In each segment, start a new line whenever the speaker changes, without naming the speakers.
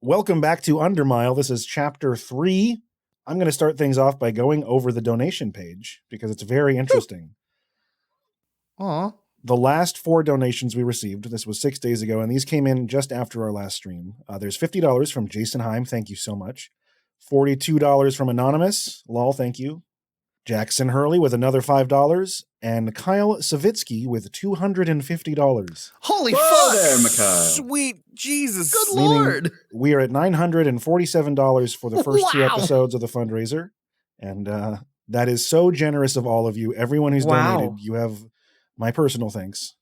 Welcome back to Undermile. This is Chapter 3. I'm going to start things off by going over the donation page because it's very interesting.
Aw.
The last 4 donations we received, this was 6 days ago, and these came in just after our last stream. There's $50 from Jason Heim. Thank you so much. $42 from Anonymous. Lol, thank you. Jackson Hurley with another $5. And Kyle Savitsky with $250.
Holy
Whoa
fuck!
there, Mikhail.
Sweet Jesus.
Good
Meaning
lord!
We are at $947 for the first 2
Wow.
episodes of the fundraiser. And that is so generous of all of you. Everyone who's donated, you have my personal thanks.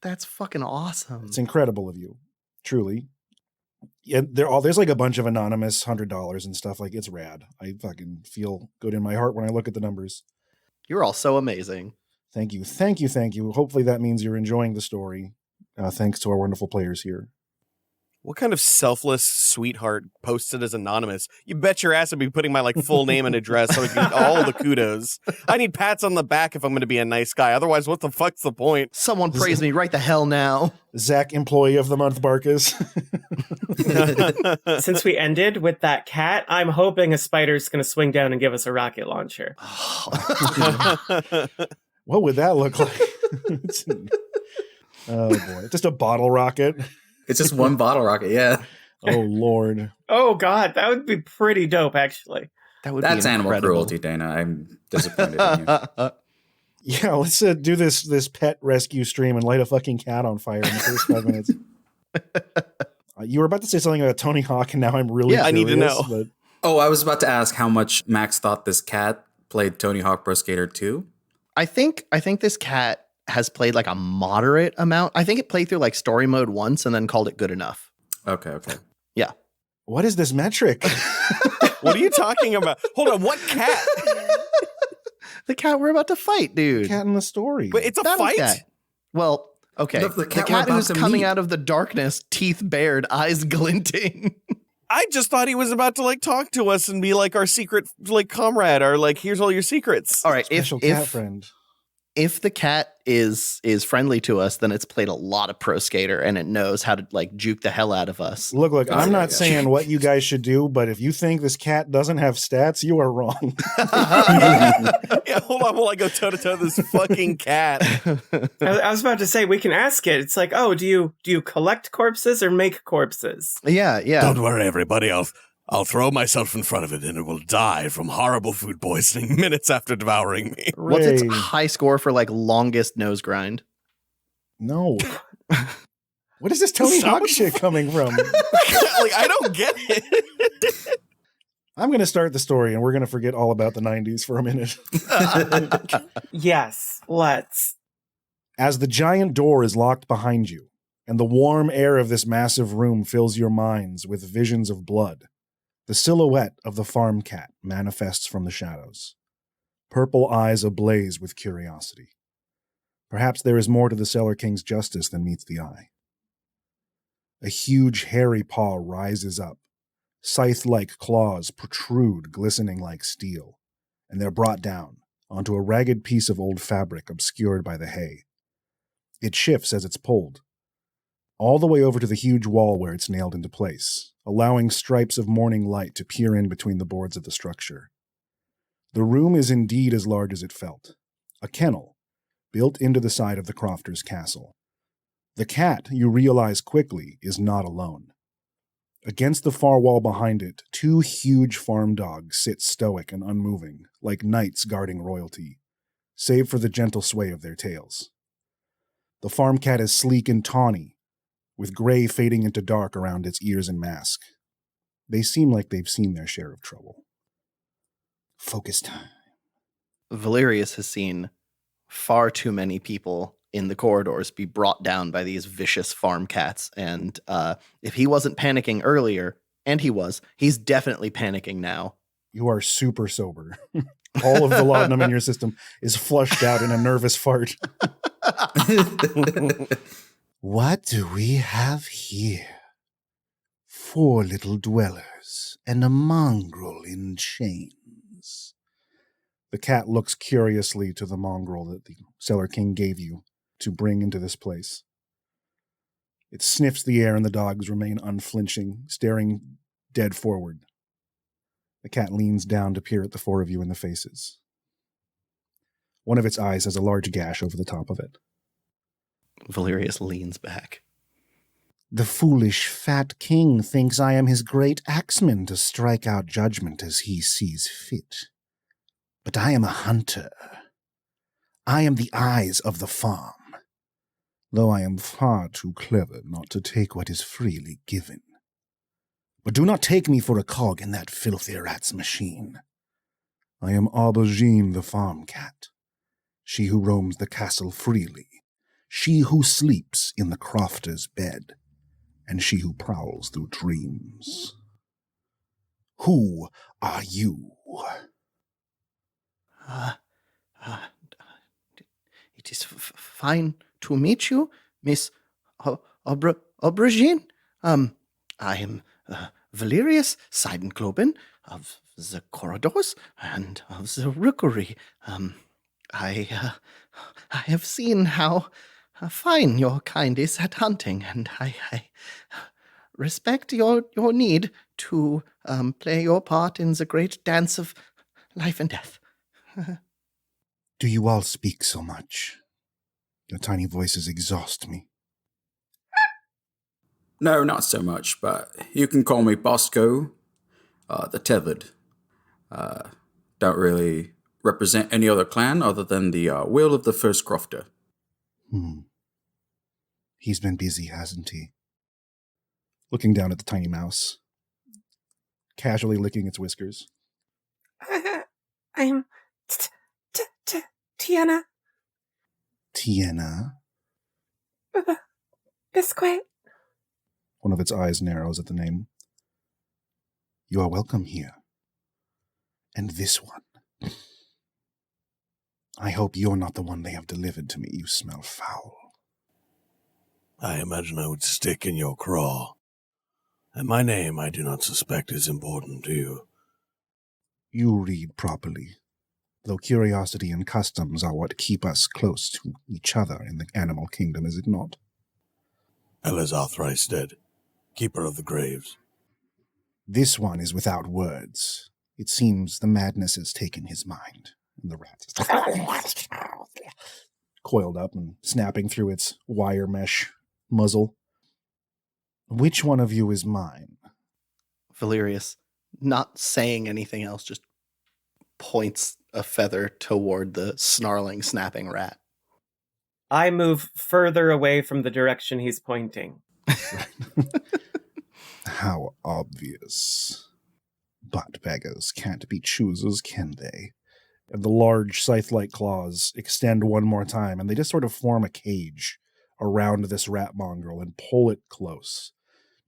That's fucking awesome.
It's incredible of you. Truly. Yeah, there's like a bunch of anonymous $100 and stuff. Like, it's rad. I fucking feel good in my heart when I look at the numbers.
You're all so amazing.
Thank you. Thank you. Thank you. Hopefully that means you're enjoying the story. Thanks to our wonderful players here.
What kind of selfless sweetheart posted as anonymous? You bet your ass I'd be putting my full name and address so I get all the kudos. I need pats on the back if I'm going to be a nice guy. Otherwise, what the fuck's the point?
Someone praise me right the hell now.
Zach, Employee of the Month, Barkas.
Since we ended with that cat, I'm hoping a spider's going to swing down and give us a rocket launcher.
What would that look like? Oh, boy. Just a bottle rocket.
It's just one bottle rocket, yeah.
Oh, Lord.
Oh, God, that would be pretty dope, actually.
That's animal cruelty, Dana. I'm disappointed in you.
Yeah, let's do this pet rescue stream and light a fucking cat on fire in the first 5 minutes. You were about to say something about Tony Hawk, and now I'm really curious.
I need to know.
But...
Oh, I was about to ask how much Max thought this cat played Tony Hawk Pro Skater 2.
I think this cat has played like a moderate amount. I think it played through like story mode once and then called it good enough.
Okay.
Yeah.
What is this metric?
What are you talking about? Hold on, what cat?
The cat we're about to fight, dude.
Cat in the story.
Wait, it's a
Battle
fight?
cat. Well, okay.
The cat we're
cat
about
who's
to
coming
meet.
out of the darkness, teeth bared, eyes glinting.
I just thought he was about to talk to us and be our secret comrade or here's all your secrets.
All right,
Special cat friend.
if the cat is friendly to us, then it's played a lot of Pro Skater and it knows how to juke the hell out of us.
Look, I'm not saying what you guys should do, but if you think this cat doesn't have stats, you are wrong.
Yeah, hold on while I go toe-to-toe this fucking cat.
I was about to say, we can ask it. It's like, oh, do you collect corpses or make corpses?
Yeah.
Don't worry, everybody. I'll throw myself in front of it and it will die from horrible food poisoning minutes after devouring me.
What's its
Ray.
high score for longest nose grind?
No. What is this Tony Hawk shit coming from?
I don't get it.
I'm going to start the story and we're going to forget all about the 90s for a minute.
Yes, let's.
As the giant door is locked behind you and the warm air of this massive room fills your minds with visions of blood, the silhouette of the farm cat manifests from the shadows, purple eyes ablaze with curiosity. Perhaps there is more to the Cellar King's justice than meets the eye. A huge hairy paw rises up. Scythe-like claws protrude, glistening like steel, and they're brought down onto a ragged piece of old fabric obscured by the hay. It shifts as it's pulled, all the way over to the huge wall where it's nailed into place, allowing stripes of morning light to peer in between the boards of the structure. The room is indeed as large as it felt, a kennel, built into the side of the Crofter's castle. The cat, you realize quickly, is not alone. Against the far wall behind it, 2 huge farm dogs sit stoic and unmoving, like knights guarding royalty, save for the gentle sway of their tails. The farm cat is sleek and tawny, with gray fading into dark around its ears and mask. They seem like they've seen their share of trouble. Focus time.
Valerius has seen far too many people in the corridors be brought down by these vicious farm cats. And if he wasn't panicking earlier, and he's definitely panicking now.
You are super sober. All of the laudanum in your system is flushed out in a nervous fart. What do we have here? 4 little dwellers and a mongrel in chains. The cat looks curiously to the mongrel that the Cellar King gave you to bring into this place. It sniffs the air and the dogs remain unflinching, staring dead forward. The cat leans down to peer at the four of you in the faces. One of its eyes has a large gash over the top of it.
Valerius leans back.
The foolish fat king thinks I am his great axeman to strike out judgment as he sees fit. But I am a hunter. I am the eyes of the farm, though I am far too clever not to take what is freely given. But do not take me for a cog in that filthy rat's machine. I am Aubergine the farm cat, she who roams the castle freely, she who sleeps in the crofter's bed, and she who prowls through dreams. Who are you?
It is fine to meet you, Miss Aubergine. I am Valerius Seidengloben of the corridors and of the rookery. I have seen how fine your kind is at hunting, and I respect your need to play your part in the great dance of life and death.
Do you all speak so much? Your tiny voices exhaust me.
No, not so much, but you can call me Bosco, the Tethered. Don't really represent any other clan other than the will of the first crofter.
He's been busy, hasn't he? Looking down at the tiny mouse, casually licking its whiskers.
I'm Tiana.
Tiana?
Biscuit.
One of its eyes narrows at the name. You are welcome here. And this one. I hope you're not the one they have delivered to me. You smell foul.
I imagine I would stick in your craw. And my name I do not suspect is important to you.
You read properly, though curiosity and customs are what keep us close to each other in the animal kingdom, is it not?
Elazar thrice dead, keeper of the graves.
This one is without words. It seems the madness has taken his mind, and the rat is coiled up and snapping through its wire mesh muzzle. Which one of you is mine?
Valerius, not saying anything else, just points a feather toward the snarling, snapping rat.
I move further away from the direction he's pointing.
How obvious. But beggars can't be choosers, can they? And the large scythe-like claws extend one more time, and they just sort of form a cage around this rat mongrel and pull it close.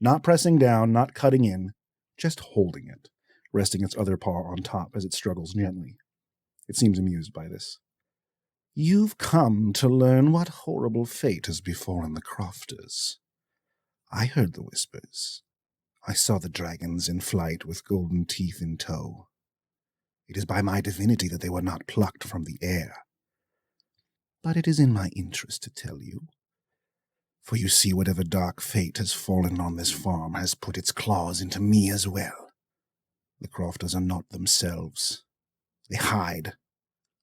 Not pressing down, not cutting in, just holding it, resting its other paw on top as it struggles gently. It seems amused by this. You've come to learn what horrible fate has befallen the crofters. I heard the whispers. I saw the dragons in flight with golden teeth in tow. It is by my divinity that they were not plucked from the air. But it is in my interest to tell you. For you see, whatever dark fate has fallen on this farm has put its claws into me as well. The crofters are not themselves. They hide.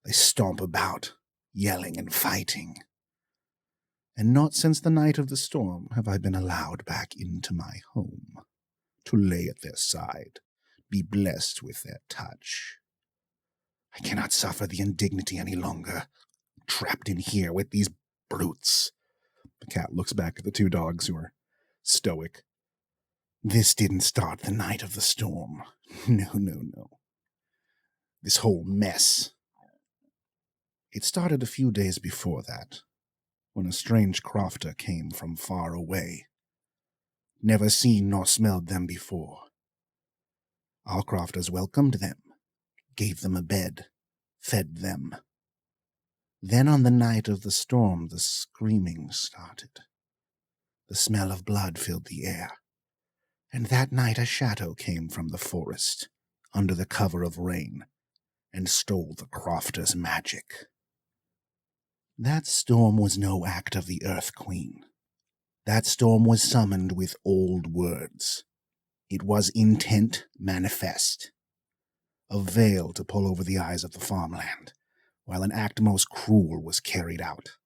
They stomp about, yelling and fighting. And not since the night of the storm have I been allowed back into my home, to lay at their side, be blessed with their touch. I cannot suffer the indignity any longer, trapped in here with these brutes. The cat looks back at the two dogs who are stoic. This didn't start the night of the storm. No. This whole mess. It started a few days before that, when a strange crofter came from far away. Never seen nor smelled them before. Our crofters welcomed them, gave them a bed, fed them. Then on the night of the storm, the screaming started. The smell of blood filled the air. And that night a shadow came from the forest, under the cover of rain, and stole the crofter's magic. That storm was no act of the Earth Queen. That storm was summoned with old words. It was intent manifest. A veil to pull over the eyes of the farmland, while an act most cruel was carried out.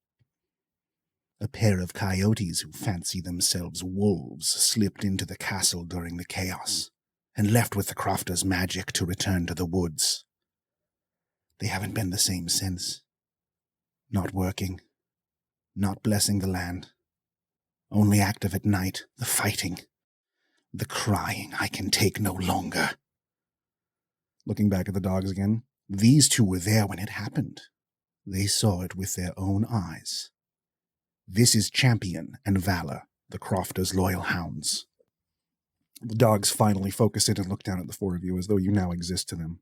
A pair of coyotes who fancy themselves wolves slipped into the castle during the chaos, and left with the crofter's magic to return to the woods. They haven't been the same since. Not working, not blessing the land. Only active at night, the fighting, the crying I can take no longer. Looking back at the dogs again, these two were there when it happened. They saw it with their own eyes. This is Champion and Valor, the Crofter's loyal hounds. The dogs finally focus in and look down at the four of you as though you now exist to them.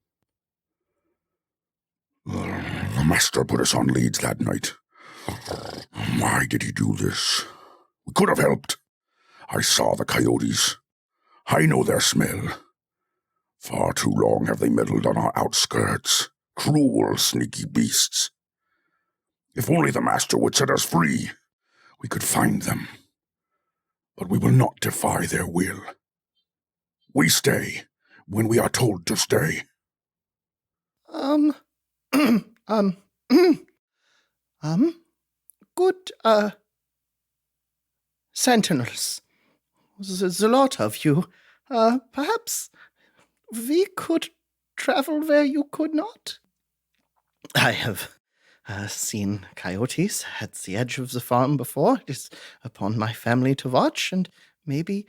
The master put us on leads that night. Why did he do this? We could have helped. I saw the coyotes. I know their smell. Far too long have they meddled on our outskirts. Cruel, sneaky beasts. If only the master would set us free, we could find them. But we will not defy their will. We stay when we are told to stay.
Good, sentinels. There's a lot of you. Perhaps we could travel where you could not? I have seen coyotes at the edge of the farm before. It is upon my family to watch, and maybe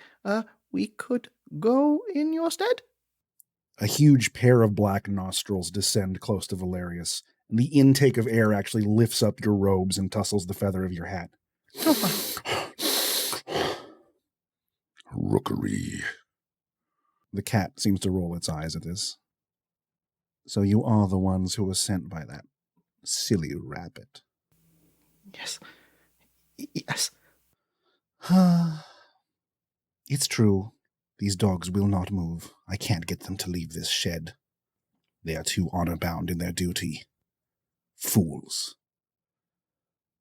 we could go in your stead?
A huge pair of black nostrils descend close to Valerius, and the intake of air actually lifts up your robes and tussles the feather of your hat.
Rookery.
The cat seems to roll its eyes at this. So you are the ones who were sent by that silly rabbit.
Yes. Yes.
It's true. These dogs will not move. I can't get them to leave this shed. They are too honor-bound in their duty. Fools.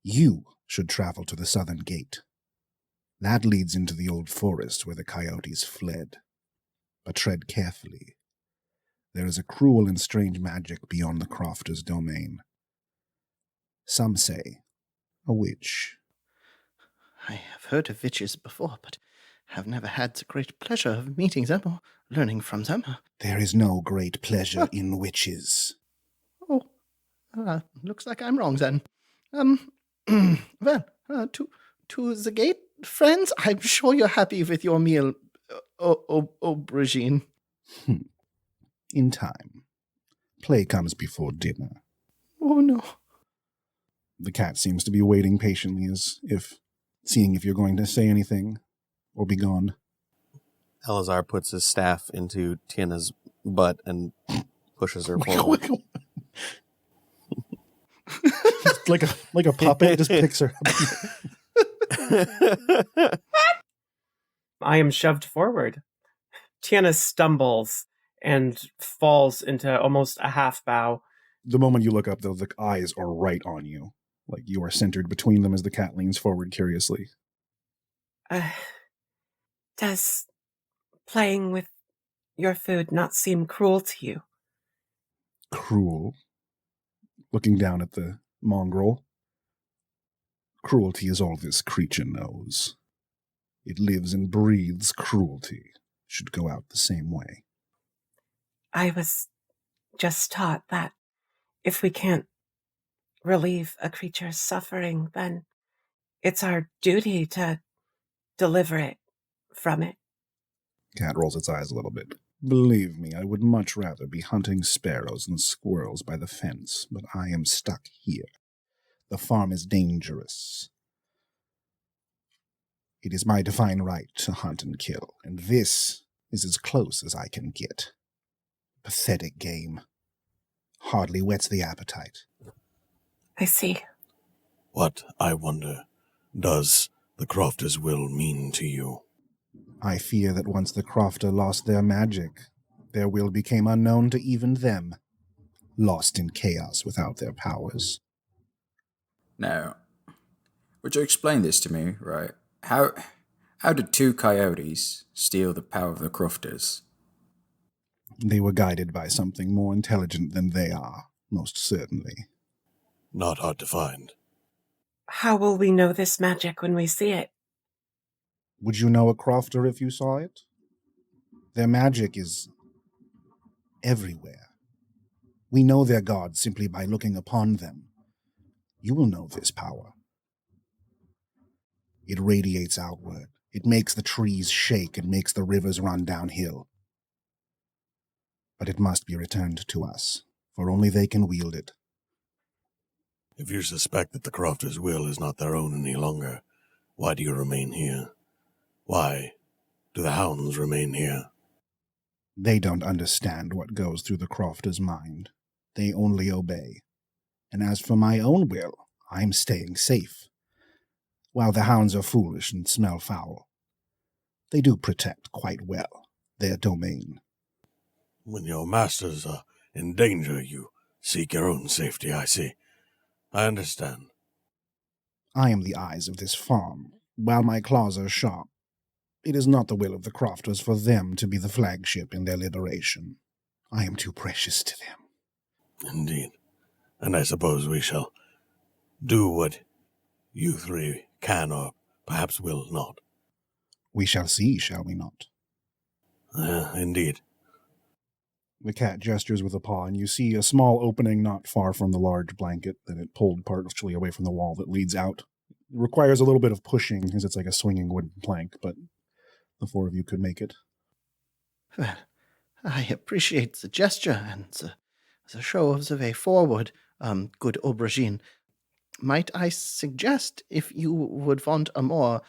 You should travel to the southern gate. That leads into the old forest where the coyotes fled. But tread carefully. There is a cruel and strange magic beyond the crofter's domain. Some say a witch.
I have heard of witches before, but have never had the great pleasure of meeting them or learning from them.
There is no great pleasure in witches.
Oh, looks like I'm wrong then. Well, to the gate, friends. I'm sure you're happy with your meal, aubergine.
In time. Play comes before dinner.
Oh, no.
The cat seems to be waiting patiently as if seeing if you're going to say anything or be gone.
Elazar puts his staff into Tiena's butt and pushes her forward.
like a puppet, just picks her up.
I am shoved forward. Tiana stumbles and falls into almost a half bow.
The moment you look up, though, the eyes are right on you. Like you are centered between them as the cat leans forward curiously.
Does playing with your food not seem cruel to you?
Cruel? Looking down at the mongrel. Cruelty is all this creature knows. It lives and breathes cruelty. Should go out the same way.
I was just taught that if we can't relieve a creature's suffering, then it's our duty to deliver it from it.
Cat rolls its eyes a little bit. Believe me, I would much rather be hunting sparrows and squirrels by the fence, but I am stuck here. The farm is dangerous. It is my divine right to hunt and kill, and this is as close as I can get. Pathetic game. Hardly whets the appetite.
I see.
What, I wonder, does the Crofter's will mean to you?
I fear that once the Crofter lost their magic, their will became unknown to even them, lost in chaos without their powers.
Now, would you explain this to me, right? How How did 2 coyotes steal the power of the crofters?
They were guided by something more intelligent than they are, most certainly.
Not hard to find.
How will we know this magic when we see it?
Would you know a crofter if you saw it? Their magic is everywhere. We know their gods simply by looking upon them. You will know this power. It radiates outward. It makes the trees shake and makes the rivers run downhill. But it must be returned to us, for only they can wield it.
If you suspect that the crofter's will is not their own any longer, why do you remain here? Why do the hounds remain here?
They don't understand what goes through the crofter's mind. They only obey. And as for my own will, I'm staying safe. While the hounds are foolish and smell foul, they do protect quite well their domain.
When your masters are in danger, you seek your own safety, I see. I understand.
I am the eyes of this farm, while my claws are sharp. It is not the will of the crofters for them to be the flagship in their liberation. I am too precious to them.
Indeed. And I suppose we shall do what you 3 can or perhaps will not.
We shall see, shall we not?
Indeed.
The cat gestures with a paw, and you see a small opening not far from the large blanket that it pulled partially away from the wall that leads out. It requires a little bit of pushing, because it's like a swinging wooden plank, but the 4 of you could make it.
Well, I appreciate the gesture and the show of the way forward, good aubergine. Might I suggest, if you would want a more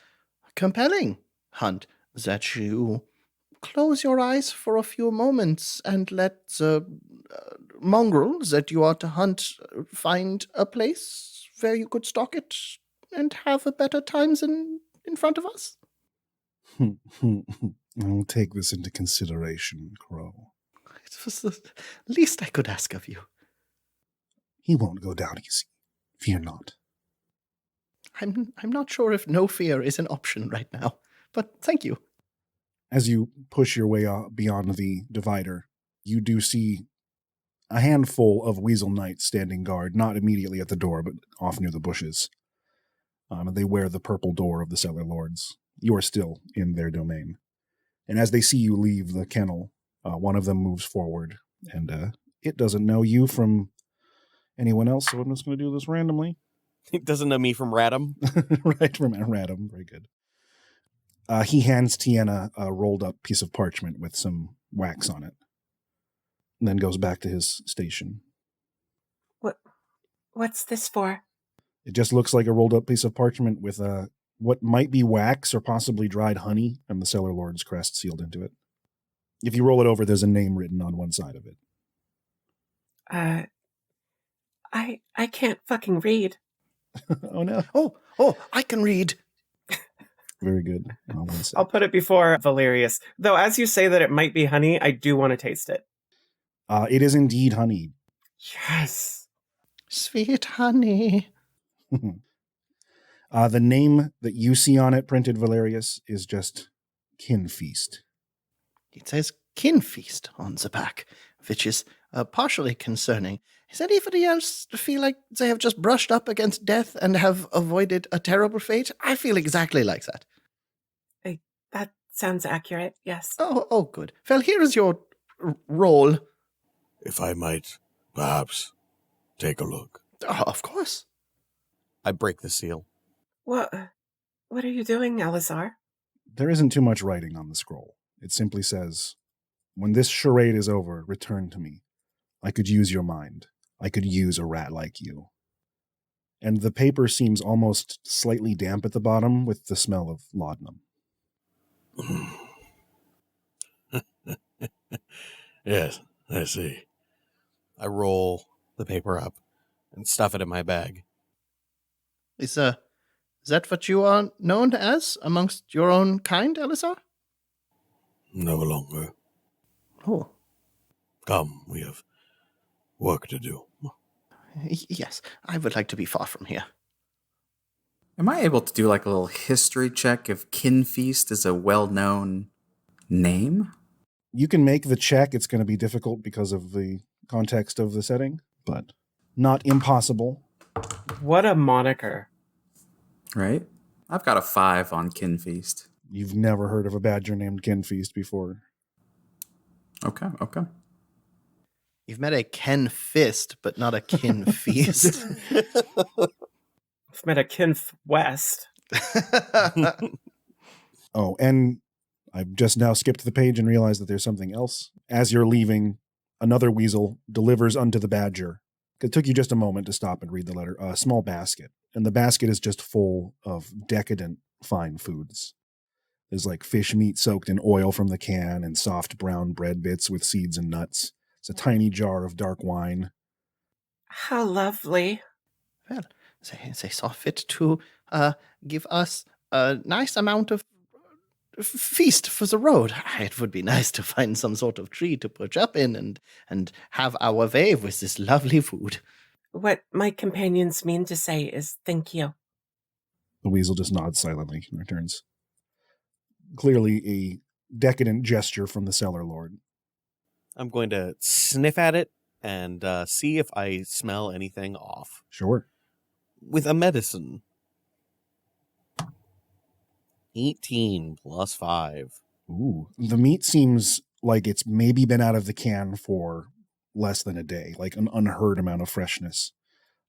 compelling hunt, that you close your eyes for a few moments and let the mongrel that you are to hunt find a place where you could stalk it and have a better time than in front of us?
I'll take this into consideration, Crow.
It was the least I could ask of you.
He won't go down easy. Fear not.
I'm not sure if no fear is an option right now, but thank you.
As you push your way beyond the divider, you do see a handful of weasel knights standing guard, not immediately at the door, but off near the bushes. They wear the purple door of the cellar lords. You are still in their domain. And as they see you leave the kennel, one of them moves forward, and it doesn't know you from anyone else, so I'm just going to do this randomly.
It doesn't know me from Radam.
Right, from Radam. Very good. He hands Tiana a rolled up piece of parchment with some wax on it, and then goes back to his station.
What's this for?
It just looks like a rolled up piece of parchment with what might be wax or possibly dried honey and the cellar lord's crest sealed into it. If you roll it over, there's a name written on one side of it.
I can't fucking read.
Oh no.
Oh, I can read.
Very good.
I'll put it before Valerius. Though as you say that it might be honey, I do want to taste it.
It is indeed honey.
Yes.
Sweet honey.
The name that you see on it, printed Valerius, is just Kin Feast.
It says kin feast on the back, which is partially concerning. Does anybody else feel like they have just brushed up against death and have avoided a terrible fate? I feel exactly like that.
That sounds accurate, yes.
Oh, good. Well, here is your roll.
If I might, perhaps, take a look.
Oh, of course.
I break the seal.
What are you doing, Alizar?
There isn't too much writing on the scroll. It simply says, "When this charade is over, return to me. I could use your mind. I could use a rat like you." And the paper seems almost slightly damp at the bottom with the smell of laudanum.
Yes, I see.
I roll the paper up and stuff it in my bag.
Is that what you are known as amongst your own kind, Elisar?
No longer.
Oh.
Come, we have work to do.
Yes, I would like to be far from here.
Am I able to do like a little history check if Kinfeast is a well-known name?
You can make the check. It's going to be difficult because of the context of the setting, but not impossible.
What a moniker.
Right? I've got a 5 on Kinfeast.
You've never heard of a badger named Kinfeast before.
Okay.
You've met a Ken Fist, but not a Kin Feast.
I've met a Kinf West.
Oh, and I've just now skipped the page and realized that there's something else. As you're leaving, another weasel delivers unto the badger. It took you just a moment to stop and read the letter. A small basket. And the basket is just full of decadent fine foods. There's like fish meat soaked in oil from the can and soft brown bread bits with seeds and nuts. It's a tiny jar of dark wine.
How lovely.
Well, they saw fit to give us a nice amount of feast for the road. It would be nice to find some sort of tree to perch up in and have our way with this lovely food.
What my companions mean to say is thank you.
The weasel just nods silently and returns. Clearly a decadent gesture from the cellar lord.
I'm going to sniff at it and see if I smell anything off.
Sure.
With a medicine. 18 plus 5.
Ooh. The meat seems like it's maybe been out of the can for less than a day, like an unheard amount of freshness.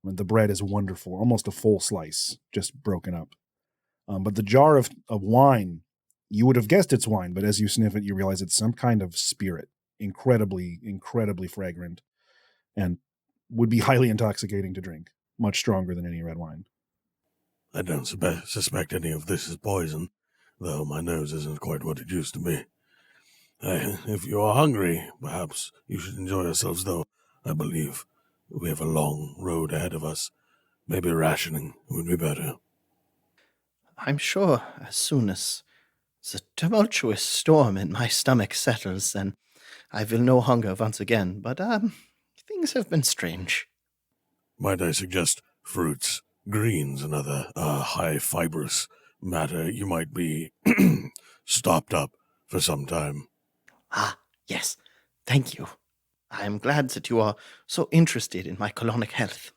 I mean, the bread is wonderful, almost a full slice, just broken up. But the jar of wine, you would have guessed it's wine, but as you sniff it, you realize it's some kind of spirit. Incredibly, incredibly fragrant, and would be highly intoxicating to drink. Much stronger than any red wine.
I don't suspect any of this is poison, though my nose isn't quite what it used to be. If you are hungry, perhaps you should enjoy yourselves, though I believe we have a long road ahead of us. Maybe rationing would be better.
I'm sure as soon as the tumultuous storm in my stomach settles, then I will know hunger once again, but things have been strange.
Might I suggest fruits, greens, and other high fibrous matter? You might be stopped up for some time.
Ah, yes, thank you. I am glad that you are so interested in my colonic health.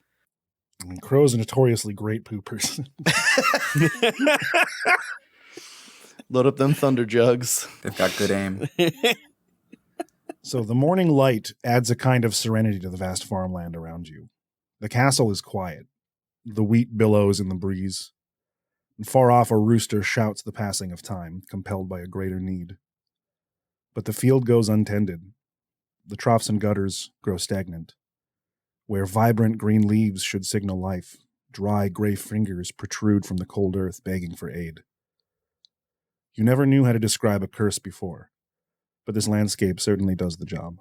I mean, crows are notoriously great poopers.
Load up them thunder jugs.
They've got good aim.
So the morning light adds a kind of serenity to the vast farmland around you. The castle is quiet. The wheat billows in the breeze. And far off, a rooster shouts the passing of time, compelled by a greater need. But the field goes untended. The troughs and gutters grow stagnant. Where vibrant green leaves should signal life, dry gray fingers protrude from the cold earth, begging for aid. You never knew how to describe a curse before, but this landscape certainly does the job.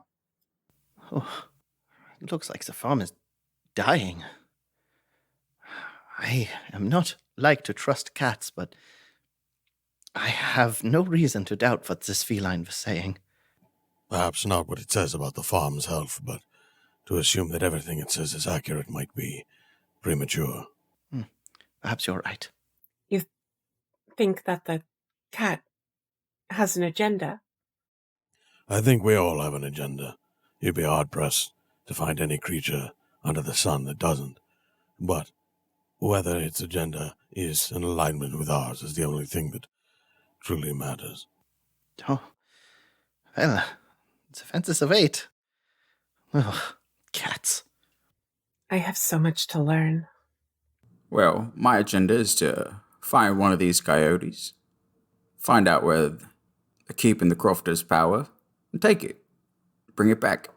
Oh, it looks like the farm is dying. I am not like to trust cats, but I have no reason to doubt what this feline was saying.
Perhaps not what it says about the farm's health, but to assume that everything it says is accurate might be premature.
Perhaps you're right.
You think that the cat has an agenda?
I think we all have an agenda. You'd be hard-pressed to find any creature under the sun that doesn't. But whether its agenda is in alignment with ours is the only thing that truly matters.
Oh, well, it's offenses of 8. Oh, cats.
I have so much to learn.
Well, my agenda is to find one of these coyotes, find out where they're keeping the Crofter's power, and take it. Bring it back.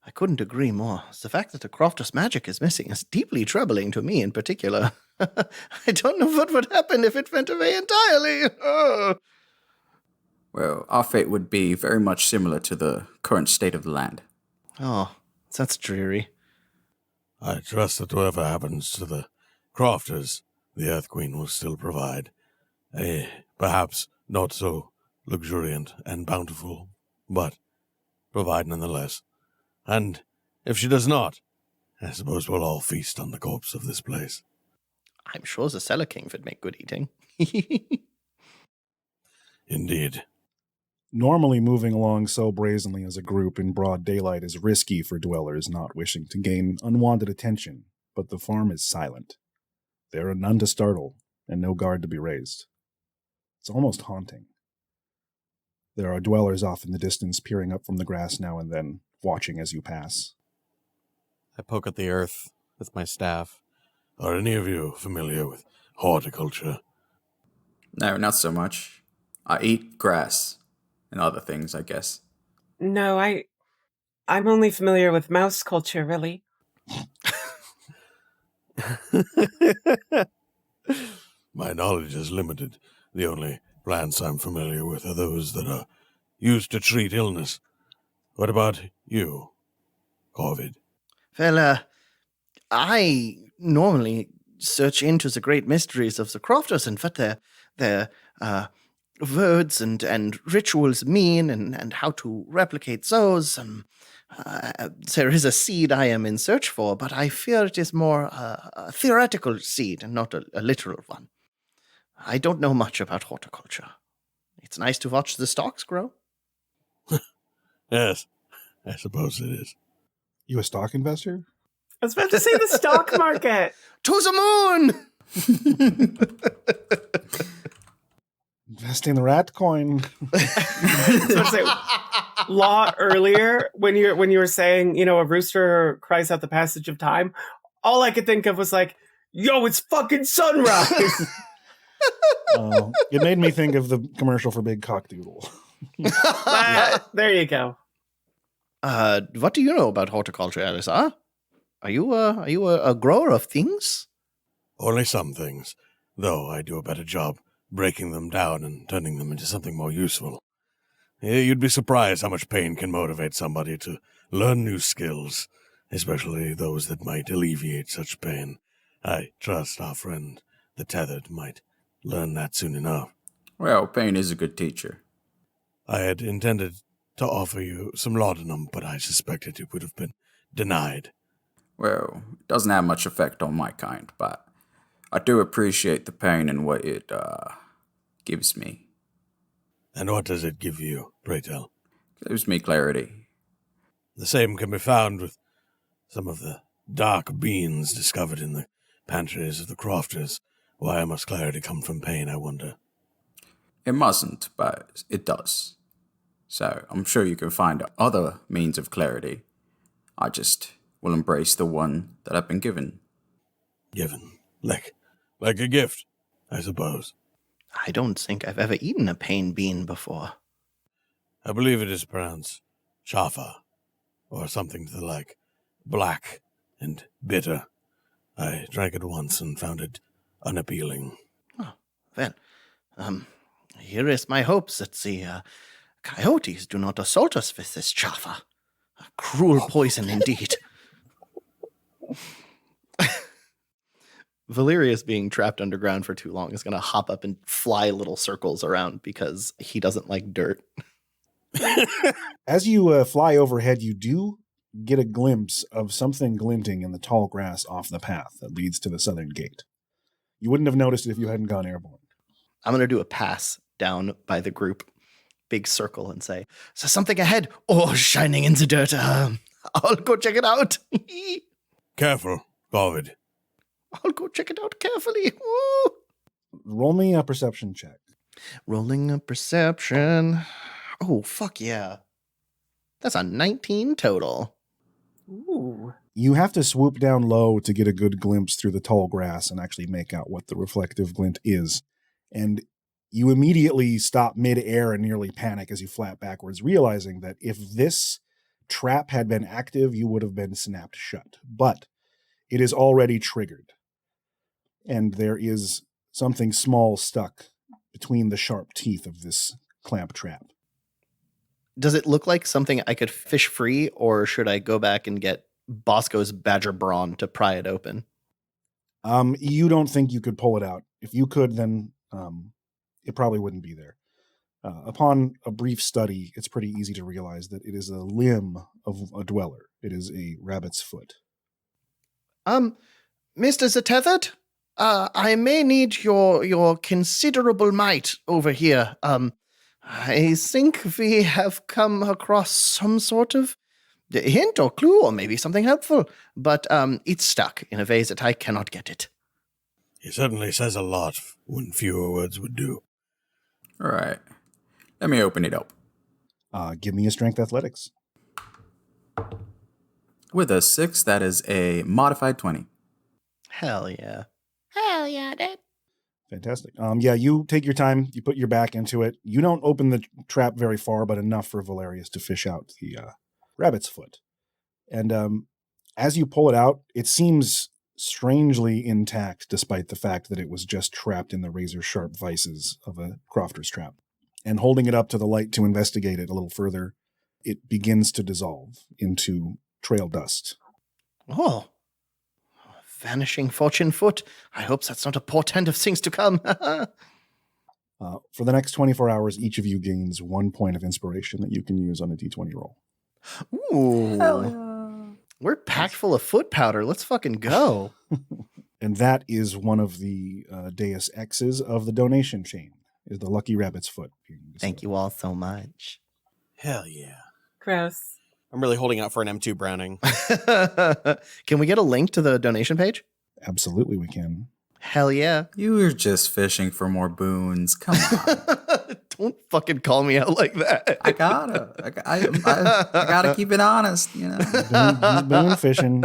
I couldn't agree more. The fact that the Crofter's magic is missing is deeply troubling to me in particular. I don't know what would happen if it went away entirely. Oh.
Well, our fate would be very much similar to the current state of the land.
Oh, that's dreary.
I trust that whatever happens to the Crofters, the Earth Queen will still provide. Perhaps not so luxuriant and bountiful, but provide nonetheless. And if she does not, I suppose we'll all feast on the corpse of this place.
I'm sure the Cellar King would make good eating.
Indeed.
Normally, moving along so brazenly as a group in broad daylight is risky for dwellers not wishing to gain unwanted attention, but the farm is silent. There are none to startle, and no guard to be raised. It's almost haunting. There are dwellers off in the distance peering up from the grass now and then, watching as you pass.
I poke at the earth with my staff.
Are any of you familiar with horticulture?
No, not so much. I eat grass and other things, I guess.
No, I'm only familiar with mouse culture, really.
My knowledge is limited. The only plants I'm familiar with are those that are used to treat illness. What about you, Corvid?
Well, I normally search into the great mysteries of the crofters and what their words and rituals mean and how to replicate those. There is a seed I am in search for, but I fear it is more a theoretical seed and not a literal one. I don't know much about horticulture. It's nice to watch the stalks grow.
Yes, I suppose it is.
You a stock investor?
I was about to say the stock market.
To the moon!
Investing the rat coin.
I was about to say, Law, earlier when you were saying, a rooster cries out the passage of time, all I could think of was like, yo, it's fucking sunrise.
It made me think of the commercial for Big Cock Doodle.
There you go.
What do you know about horticulture, Alisa? Are you a grower of things?
Only some things, though I do a better job breaking them down and turning them into something more useful. You'd be surprised how much pain can motivate somebody to learn new skills, especially those that might alleviate such pain. I trust our friend, the Tethered, might learn that soon enough.
Well, pain is a good teacher.
I had intended to offer you some laudanum, but I suspected it would have been denied.
Well, it doesn't have much effect on my kind, but I do appreciate the pain and what it gives me.
And what does it give you, pray tell?
It gives me clarity.
The same can be found with some of the dark beans discovered in the pantries of the crofters. Why must clarity come from pain, I wonder?
It mustn't, but it does. So I'm sure you can find other means of clarity. I just will embrace the one that I've been given.
Given. Like a gift, I suppose.
I don't think I've ever eaten a pain bean before.
I believe it is pronounced chafa, or something to the like. Black and bitter. I drank it once and found it unappealing.
Oh, well, here is my hopes that the coyotes do not assault us with this chafa. A cruel poison indeed. Valerius being trapped underground for too long is going to hop up and fly little circles around because he doesn't like dirt.
As you fly overhead, you do get a glimpse of something glinting in the tall grass off the path that leads to the southern gate. You wouldn't have noticed it if you hadn't gone airborne.
I'm going to do a pass down by the group, big circle, and say, "So something ahead. Oh, shining in the dirt. I'll go check it out."
Careful, Corvid.
I'll go check it out carefully. Woo!
Roll me a perception check.
Rolling a perception. Oh, fuck yeah. That's a 19 total.
Ooh.
You have to swoop down low to get a good glimpse through the tall grass and actually make out what the reflective glint is. And you immediately stop mid-air and nearly panic as you flap backwards, realizing that if this trap had been active, you would have been snapped shut. But it is already triggered. And there is something small stuck between the sharp teeth of this clamp trap.
Does it look like something I could fish free, or should I go back and get Bosco's badger brawn to pry it open?
You don't think you could pull it out. If you could, then it probably wouldn't be there. Upon a brief study, it's pretty easy to realize that it is a limb of a dweller. It is a rabbit's foot.
Mr. the Tethered? I may need your considerable might over here. I think we have come across some sort of hint or clue or maybe something helpful, but it's stuck in a vase that I cannot get it.
He certainly says a lot when fewer words would do.
All right. Let me open it up.
Give me a strength athletics.
With a 6, that is a modified 20.
Hell yeah.
Hell yeah, Dad.
Fantastic. Yeah, you take your time. You put your back into it. You don't open the trap very far, but enough for Valerius to fish out the rabbit's foot. And as you pull it out, it seems strangely intact, despite the fact that it was just trapped in the razor-sharp vices of a crofter's trap. And holding it up to the light to investigate it a little further, it begins to dissolve into trail dust.
Oh. Vanishing fortune foot. I hope that's not a portent of things to come.
For the next 24 hours, each of you gains 1 point of inspiration that you can use on a d20 roll.
Ooh. We're packed full of foot powder. Let's fucking go.
And that is one of the Deus Exes of the donation chain, is the Lucky Rabbit's foot.
Thank you all so much.
Hell yeah.
Gross.
I'm really holding out for an M2 Browning.
Can we get a link to the donation page?
Absolutely, we can.
Hell yeah.
You were just fishing for more boons. Come on.
Don't fucking call me out like that.
I gotta keep it honest, you know.
Boon fishing.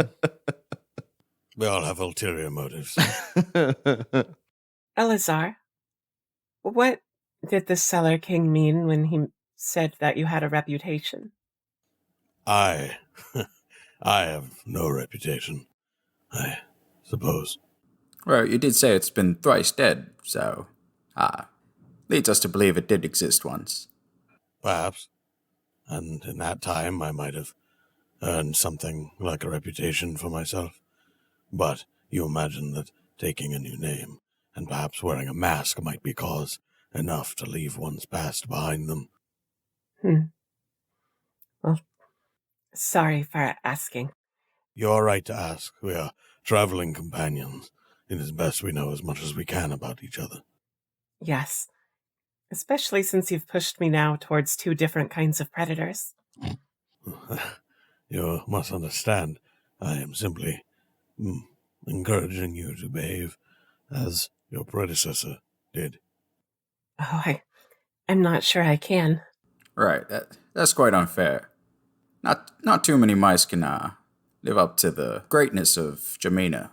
We all have ulterior motives.
Elazar, what did the Cellar King mean when he said that you had a reputation?
I have no reputation, I suppose.
Well, you did say it's been thrice dead, so leads us to believe it did exist once.
Perhaps. And in that time, I might have earned something like a reputation for myself. But you imagine that taking a new name and perhaps wearing a mask might be cause enough to leave one's past behind them.
Well, sorry for asking.
You're right to ask. We are traveling companions. It is best we know as much as we can about each other.
Yes. Especially since you've pushed me now towards 2 different kinds of predators.
You must understand, I am simply encouraging you to behave as your predecessor did.
Oh, I'm not sure I can.
Right, that's quite unfair. Not too many mice can live up to the greatness of Jamina.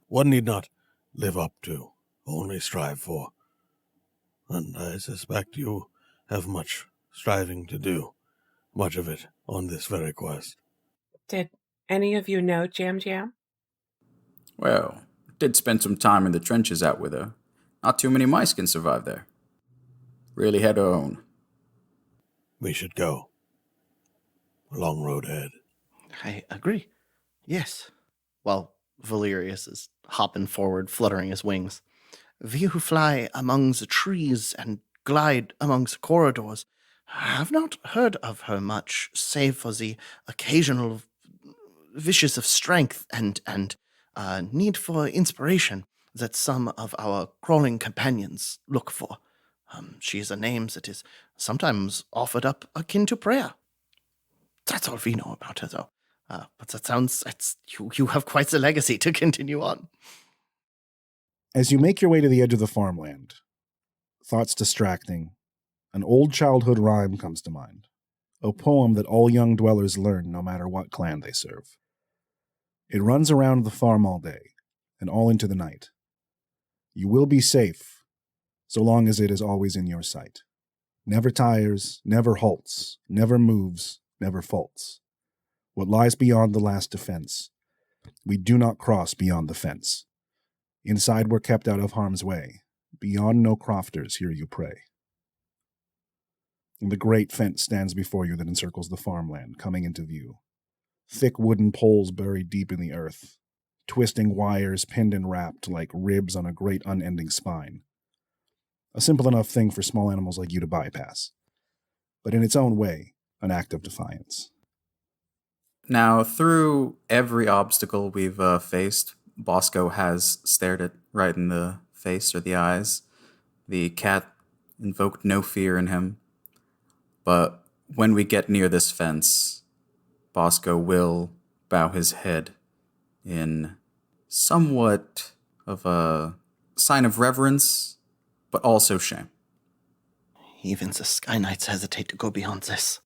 One need not live up to, only strive for. And I suspect you have much striving to do, much of it on this very quest.
Did any of you know Jam Jam?
Well, did spend some time in the trenches out with her. Not too many mice can survive there. Really had her own.
We should go. A long road ahead.
I agree. Yes. Well, Valerius is hopping forward, fluttering his wings. We who fly among the trees and glide amongst the corridors have not heard of her much, save for the occasional wishes of strength and need for inspiration that some of our crawling companions look for. She is a name that is sometimes offered up akin to prayer. That's all we know about her, though. But that sounds, you have quite the legacy to continue on.
As you make your way to the edge of the farmland, thoughts distracting, an old childhood rhyme comes to mind, a poem that all young dwellers learn no matter what clan they serve. It runs around the farm all day and all into the night. You will be safe, so long as it is always in your sight. Never tires, never halts, never moves, never faults. What lies beyond the last defense, we do not cross beyond the fence. Inside we're kept out of harm's way. Beyond no crofters hear you pray. And the great fence stands before you that encircles the farmland, coming into view. Thick wooden poles buried deep in the earth, twisting wires pinned and wrapped like ribs on a great unending spine. A simple enough thing for small animals like you to bypass, but in its own way, an act of defiance.
Now, through every obstacle we've faced, Bosco has stared it right in the face or the eyes. The cat invoked no fear in him. But when we get near this fence, Bosco will bow his head in somewhat of a sign of reverence, but also shame.
Even the Sky Knights hesitate to go beyond this.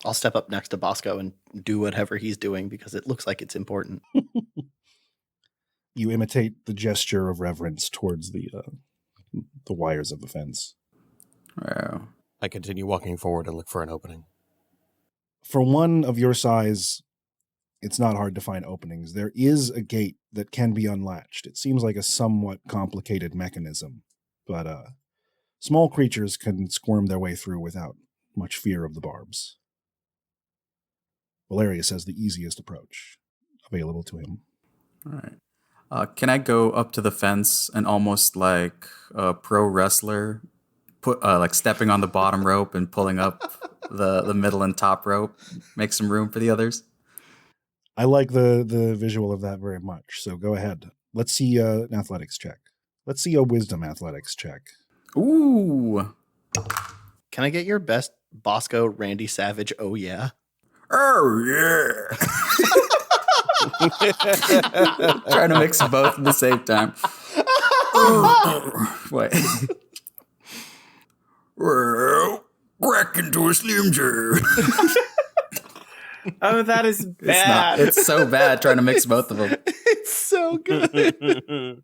I'll step up next to Bosco and do whatever he's doing because it looks like it's important.
You imitate the gesture of reverence towards the wires of the fence.
Well,
I continue walking forward and look for an opening.
For one of your size, it's not hard to find openings. There is a gate that can be unlatched. It seems like a somewhat complicated mechanism, but small creatures can squirm their way through without much fear of the barbs. Valeria says the easiest approach available to him.
all right. Can I go up to the fence and almost like a pro wrestler, put like stepping on the bottom rope and pulling up the middle and top rope, make some room for the others?
I like the visual of that very much, so go ahead. Let's see an athletics check. Let's see a wisdom athletics check.
Ooh.
Can I get your best Bosco Randy Savage? Oh, yeah.
Oh, yeah. Trying to mix both at the same time. Wait. Well, crack into a Slim Jim.
Oh, that is bad.
It's so bad trying to mix both of them.
It's so good.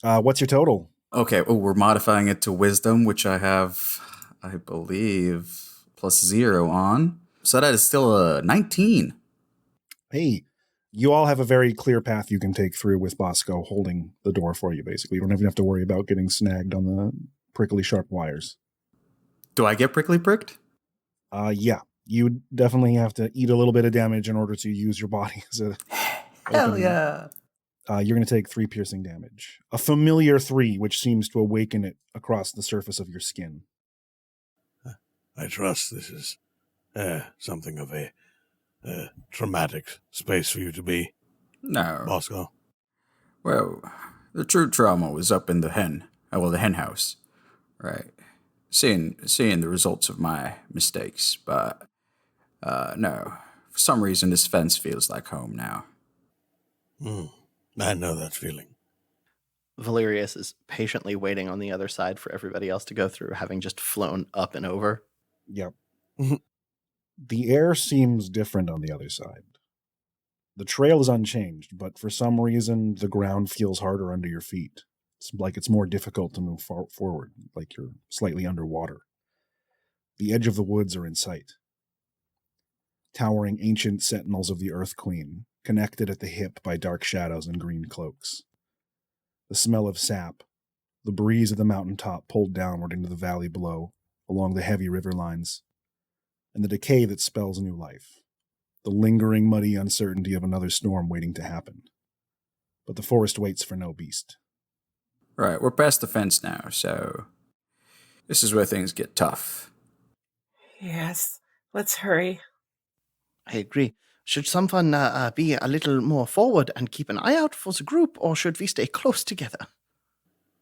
What's your total?
Okay, we're modifying it to wisdom, which I have, I believe, +0 on. So that is still a 19.
Hey, you all have a very clear path you can take through with Bosco holding the door for you, basically. You don't even have to worry about getting snagged on the prickly sharp wires.
Do I get prickly pricked?
Yeah. You definitely have to eat a little bit of damage in order to use your body as a...
Hell
opening.
yeah.
You're going to take 3 piercing damage. A familiar 3, which seems to awaken it across the surface of your skin.
I trust this is something of a traumatic space for you to be,
No.
Bosco.
Well, the true trauma was up in the hen house, right? Seeing the results of my mistakes, but no, for some reason this fence feels like home now.
I know that feeling.
Valerius is patiently waiting on the other side for everybody else to go through, having just flown up and over.
Yep. The air seems different on the other side. The trail is unchanged, but for some reason, the ground feels harder under your feet. It's like it's more difficult to move forward, like you're slightly underwater. The edge of the woods are in sight. Towering ancient sentinels of the Earth Queen, connected at the hip by dark shadows and green cloaks. The smell of sap, the breeze of the mountaintop pulled downward into the valley below, along the heavy river lines, and the decay that spells new life. The lingering, muddy uncertainty of another storm waiting to happen. But the forest waits for no beast.
Right, we're past the fence now, so this is where things get tough.
Yes, let's hurry.
I agree. Should someone be a little more forward and keep an eye out for the group, or should we stay close together?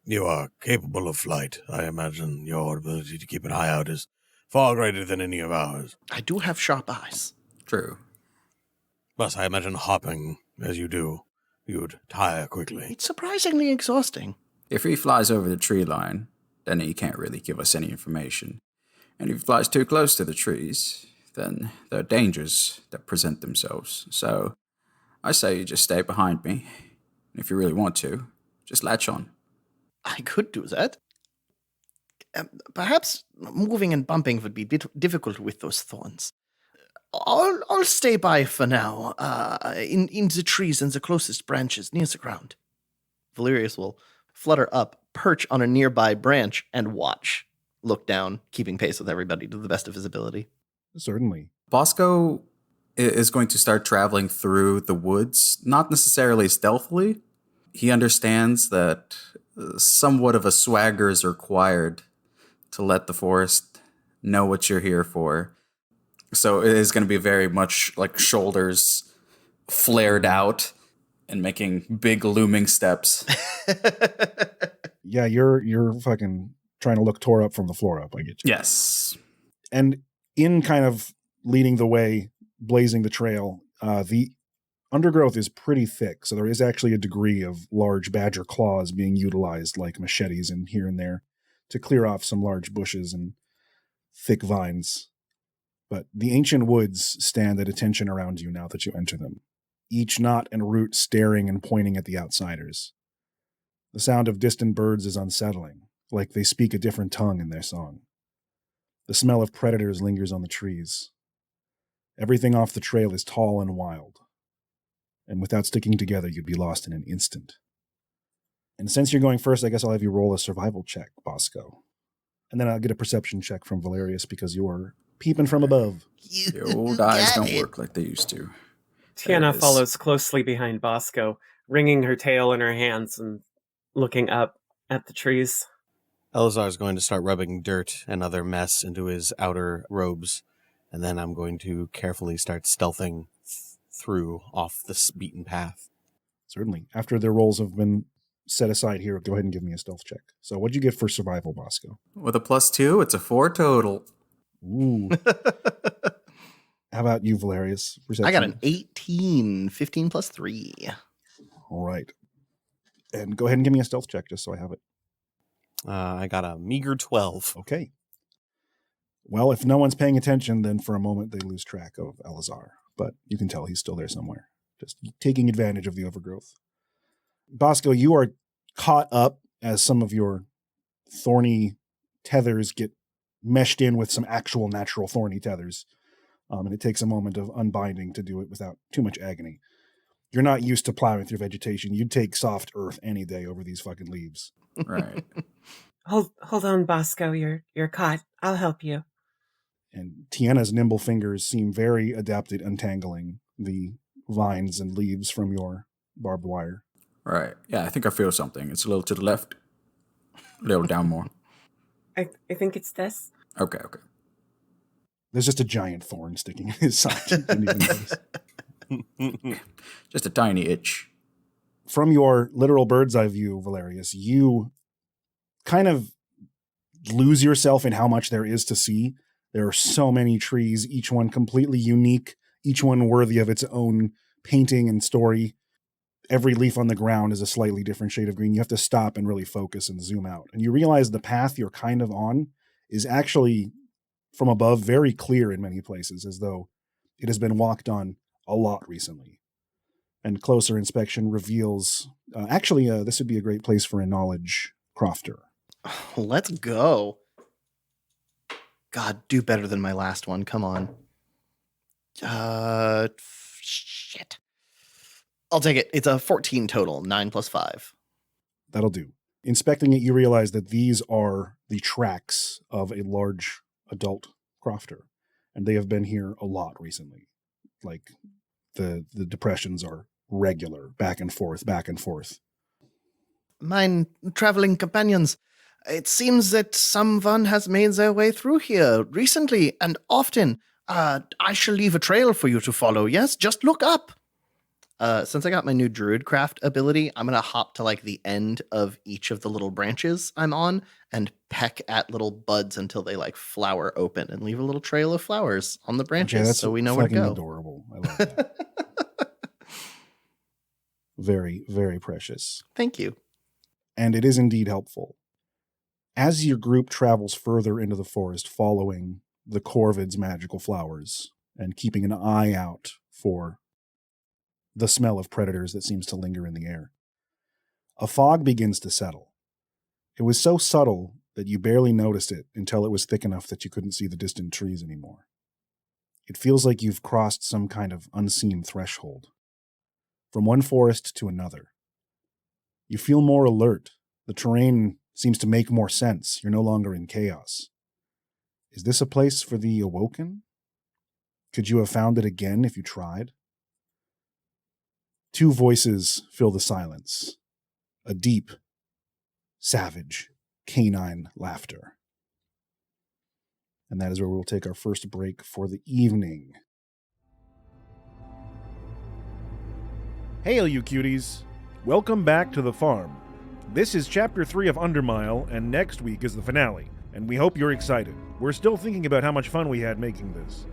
You are capable of flight. I imagine your ability to keep an eye out is far greater than any of ours.
I do have sharp eyes.
True.
Plus, I imagine hopping as you do, you would tire quickly.
It's surprisingly exhausting.
If he flies over the tree line, then he can't really give us any information. And if he flies too close to the trees, then there are dangers that present themselves. So I say you just stay behind me. And if you really want to, just latch on.
I could do that. Perhaps moving and bumping would be difficult with those thorns. I'll stay by for now, in the trees and the closest branches near the ground. Valerius will flutter up, perch on a nearby branch, and watch. Look down, keeping pace with everybody to the best of his ability.
Certainly.
Bosco is going to start traveling through the woods, not necessarily stealthily. He understands that somewhat of a swagger is required to let the forest know what you're here for. So it is going to be very much like shoulders flared out and making big looming steps.
Yeah, you're fucking trying to look tore up from the floor up. I get you.
Yes.
And in kind of leading the way, blazing the trail, the undergrowth is pretty thick, so there is actually a degree of large badger claws being utilized like machetes and here and there to clear off some large bushes and thick vines. But the ancient woods stand at attention around you now that you enter them, each knot and root staring and pointing at the outsiders. The sound of distant birds is unsettling, like they speak a different tongue in their song. The smell of predators lingers on the trees. Everything off the trail is tall and wild, and without sticking together, you'd be lost in an instant. And since you're going first, I guess I'll have you roll a survival check, Bosco. And then I'll get a perception check from Valerius because you're peeping from above.
The old eyes don't work like they used to.
Tiana follows closely behind Bosco, wringing her tail in her hands and looking up at the trees.
Elazar's going to start rubbing dirt and other mess into his outer robes, and then I'm going to carefully start stealthing through off this beaten path.
Certainly. After their rolls have been set aside here, go ahead and give me a stealth check. So what'd you get for survival, Bosco?
With a +2, it's a 4 total.
Ooh. How about you, Valerius? Perception?
I got an 18, 15 plus 3.
All right. And go ahead and give me a stealth check just so I have it.
I got a meager 12.
Okay. Well, if no one's paying attention, then for a moment they lose track of Elazar. But you can tell he's still there somewhere, just taking advantage of the overgrowth. Bosco, you are caught up as some of your thorny tethers get meshed in with some actual natural thorny tethers. And it takes a moment of unbinding to do it without too much agony. You're not used to plowing through vegetation. You'd take soft earth any day over these fucking leaves.
Right.
Hold on, Bosco. You're caught. I'll help you.
And Tiana's nimble fingers seem very adept at untangling the vines and leaves from your barbed wire.
Right. Yeah, I think I feel something. It's a little to the left. A little down more.
I think it's this.
Okay.
There's just a giant thorn sticking in his side. You didn't even notice.
Just a tiny itch.
From your literal bird's eye view, Valerius, you kind of lose yourself in how much there is to see. There are so many trees, each one completely unique, each one worthy of its own painting and story. Every leaf on the ground is a slightly different shade of green. You have to stop and really focus and zoom out. And you realize the path you're kind of on is actually, from above, very clear in many places, as though it has been walked on a lot recently. And closer inspection reveals, this would be a great place for a knowledge crofter.
Let's go. God, do better than my last one. Come on. Shit. I'll take it. It's a 14 total, 9 plus 5.
That'll do. Inspecting it, you realize that these are the tracks of a large adult crofter, and they have been here a lot recently. Like, the depressions are regular, back and forth.
Mine traveling companions. It seems that someone has made their way through here recently and often. I shall leave a trail for you to follow, yes? Just look up. Since I got my new Druidcraft ability, I'm going to hop to like the end of each of the little branches I'm on and peck at little buds until they like flower open and leave a little trail of flowers on the branches so we know where to go.
Adorable. I love that. Very, very precious.
Thank you.
And it is indeed helpful. As your group travels further into the forest following the Corvid's magical flowers and keeping an eye out for the smell of predators that seems to linger in the air, a fog begins to settle. It was so subtle that you barely noticed it until it was thick enough that you couldn't see the distant trees anymore. It feels like you've crossed some kind of unseen threshold. From one forest to another. You feel more alert. The terrain seems to make more sense. You're no longer in chaos. Is this a place for the awoken? Could you have found it again if you tried? Two voices fill the silence. A deep, savage, canine laughter. And that is where we will take our first break for the evening. Hail, you cuties! Welcome back to the farm. This is Chapter 3 of Undermile, and next week is the finale, and we hope you're excited. We're still thinking about how much fun we had making this.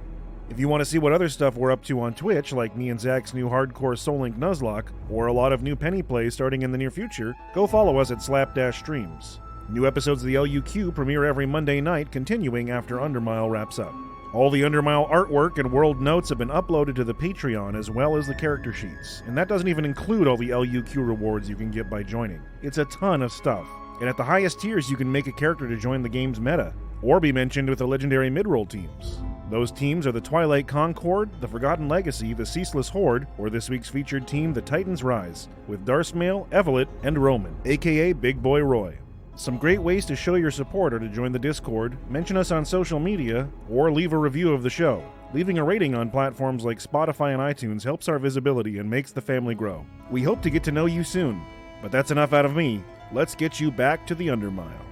If you want to see what other stuff we're up to on Twitch, like me and Zach's new hardcore Soul Link Nuzlocke, or a lot of new Penny plays starting in the near future, go follow us at Slapdash Streams. New episodes of the LUQ premiere every Monday night, continuing after Undermile wraps up. All the Undermile artwork and world notes have been uploaded to the Patreon as well as the character sheets, and that doesn't even include all the LUQ rewards you can get by joining. It's a ton of stuff, and at the highest tiers you can make a character to join the game's meta, or be mentioned with the legendary mid-roll teams. Those teams are the Twilight Concord, the Forgotten Legacy, the Ceaseless Horde, or this week's featured team, the Titans Rise, with Darsmail, Evelyn, and Roman, aka Big Boy Roy. Some great ways to show your support are to join the Discord, mention us on social media, or leave a review of the show. Leaving a rating on platforms like Spotify and iTunes helps our visibility and makes the family grow. We hope to get to know you soon. But that's enough out of me. Let's get you back to the Undermile.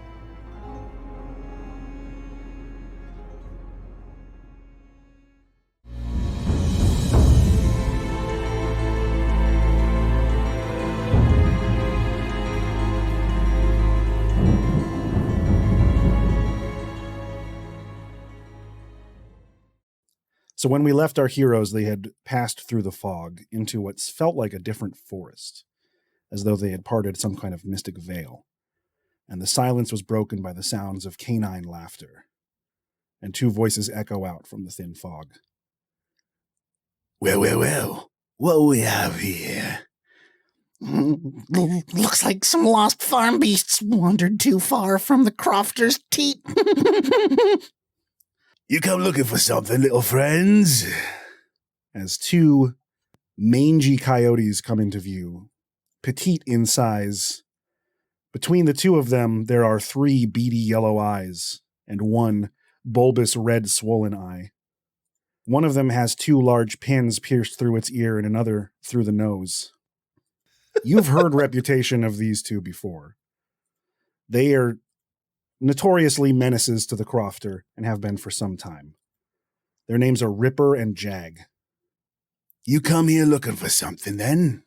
So when we left our heroes, they had passed through the fog into what felt like a different forest, as though they had parted some kind of mystic veil. And the silence was broken by the sounds of canine laughter, and two voices echo out from the thin fog.
Well, what we have here? Looks like some lost farm beasts wandered too far from the crofter's teat. You come looking for something, little friends?
As two mangy coyotes come into view, petite in size. Between the two of them, there are 3 beady yellow eyes and 1 bulbous red swollen eye. One of them has 2 large pins pierced through its ear and another through the nose. You've heard reputation of these two before. They are notoriously menaces to the crofter and have been for some time. Their names are Ripper and Jag.
You come here looking for something, then?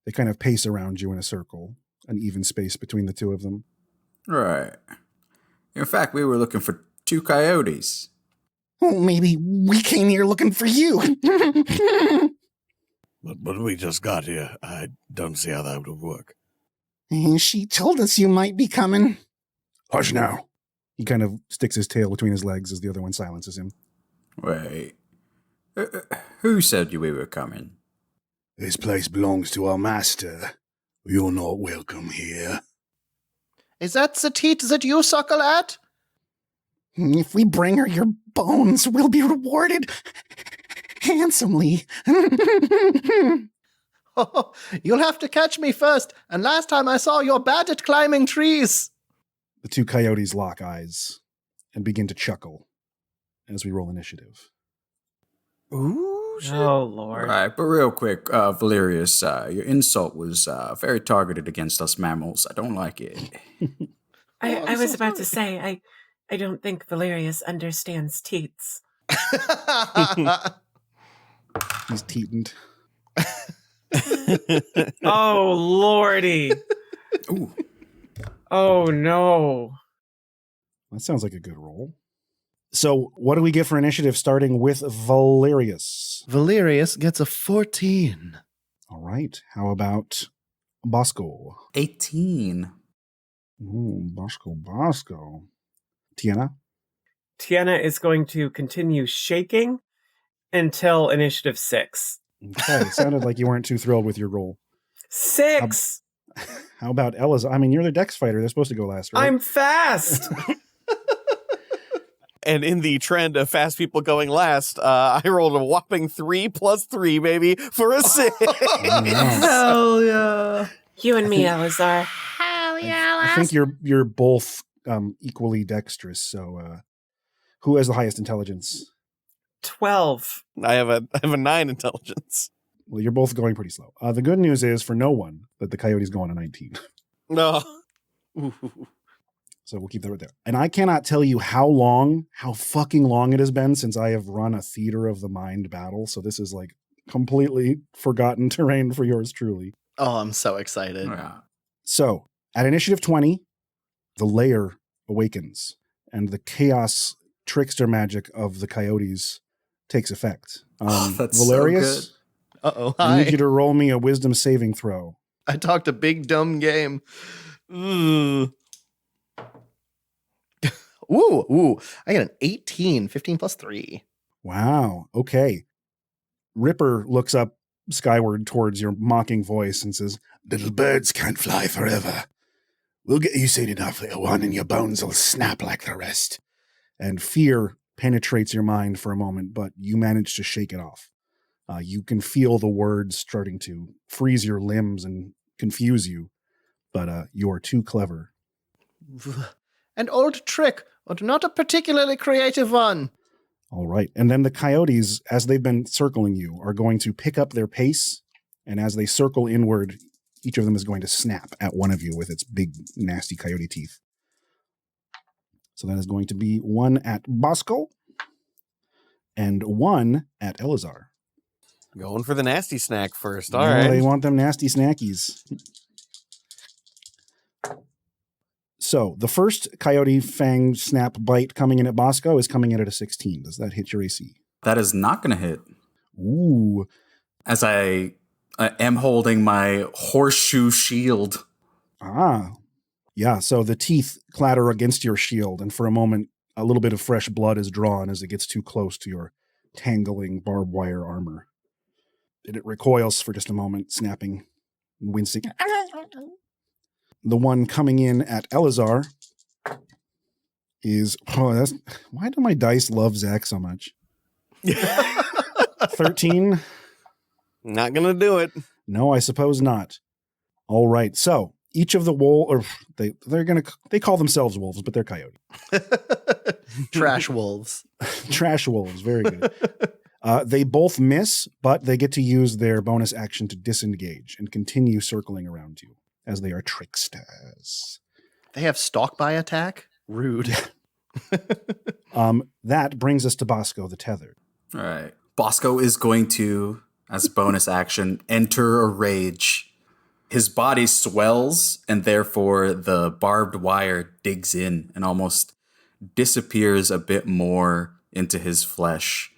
They kind of pace around you in a circle, an even space between the two of them.
Right. In fact, we were looking for 2 coyotes.
Oh, maybe we came here looking for you.
But we just got here. I don't see how that would work.
She told us you might be coming.
Hush now. He kind of sticks his tail between his legs as the other one silences him.
Wait. Who said we were coming?
This place belongs to our master. You're not welcome here.
Is that the teat that you suckle at?
If we bring her your bones, we'll be rewarded handsomely.
Oh, you'll have to catch me first, and last time I saw you're bad at climbing trees.
The 2 coyotes lock eyes and begin to chuckle as we roll initiative.
Ooh, shit.
Oh, Lord.
Right, but real quick, Valerius, your insult was very targeted against us mammals. I don't like it.
I was about to say, I don't think Valerius understands teats.
He's teetened.
Oh, Lordy.
Ooh.
Oh, no.
That sounds like a good roll. So what do we get for initiative starting with Valerius?
Valerius gets a 14.
All right. How about Bosco?
18.
Ooh, Bosco. Tiana?
Tiana is going to continue shaking until initiative 6.
Okay, sounded like you weren't too thrilled with your roll.
6!
How about Ella's? I mean, you're the Dex fighter. They're supposed to go last, right?
I'm fast!
And in the trend of fast people going last, I rolled a whopping 3 plus 3, baby, for a 6.
Hell yeah.
You and me, Elazar.
I think you're both equally dexterous. So, who has the highest intelligence?
12.
I have a 9 intelligence.
Well, you're both going pretty slow. The good news is for no one that the coyotes go on a 19.
No.
So we'll keep that right there. And I cannot tell you how fucking long it has been since I have run a theater of the mind battle. So this is like completely forgotten terrain for yours truly.
Oh, I'm so excited.
Yeah.
So, at initiative 20, the lair awakens, and the chaos trickster magic of the coyotes takes effect.
That's
Valerius,
so
Uh-oh,
I need
hi.
you to roll me a wisdom saving throw.
I talked a big dumb game. Ooh. Ooh. I got an 18, 15 plus 3.
Wow. Okay. Ripper looks up skyward towards your mocking voice and says,
Little birds can't fly forever. We'll get you soon enough, little one, and your bones will snap like the rest.
and fear penetrates your mind for a moment, but you manage to shake it off. You can feel the words starting to freeze your limbs and confuse you, but you are too clever.
An old trick, but not a particularly creative one.
All right. And then the coyotes, as they've been circling you, are going to pick up their pace. And as they circle inward, each of them is going to snap at one of you with its big, nasty coyote teeth. So that is going to be one at Bosco and one at Elazar.
Going for the nasty snack first. All
Oh,
right.
They want them nasty snackies. So the first coyote fang snap bite coming in at Bosco is coming in at a 16. Does that hit your AC?
That is not going to hit.
Ooh.
As I am holding my horseshoe shield.
Ah. Yeah, so the teeth clatter against your shield, and for a moment, a little bit of fresh blood is drawn as it gets too close to your tangling barbed wire armor. And it recoils for just a moment, snapping and wincing. The one coming in at Elazar is, why do my dice love Zach so much? 13?
Not going to do it.
No, I suppose not. All right, so each of the they call themselves wolves, but they're coyote.
Trash wolves.
Trash wolves, very good. They both miss, but they get to use their bonus action to disengage and continue circling around you, as they are tricksters.
They have stalk by attack? Rude.
That brings us to Bosco the Tethered.
All right. Bosco is going to, as bonus action, enter a rage. His body swells, and therefore the barbed wire digs in and almost disappears a bit more into his flesh.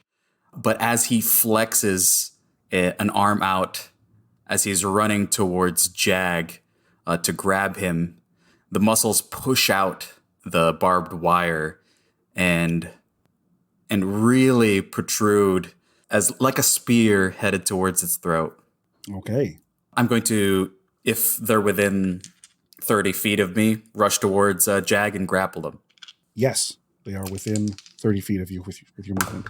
But as he flexes an arm out, as he's running towards Jag to grab him, the muscles push out the barbed wire and really protrude as like a spear headed towards its throat.
Okay.
I'm going to, if they're within 30 feet of me, rush towards Jag and grapple them.
Yes, they are within 30 feet of you with your movement.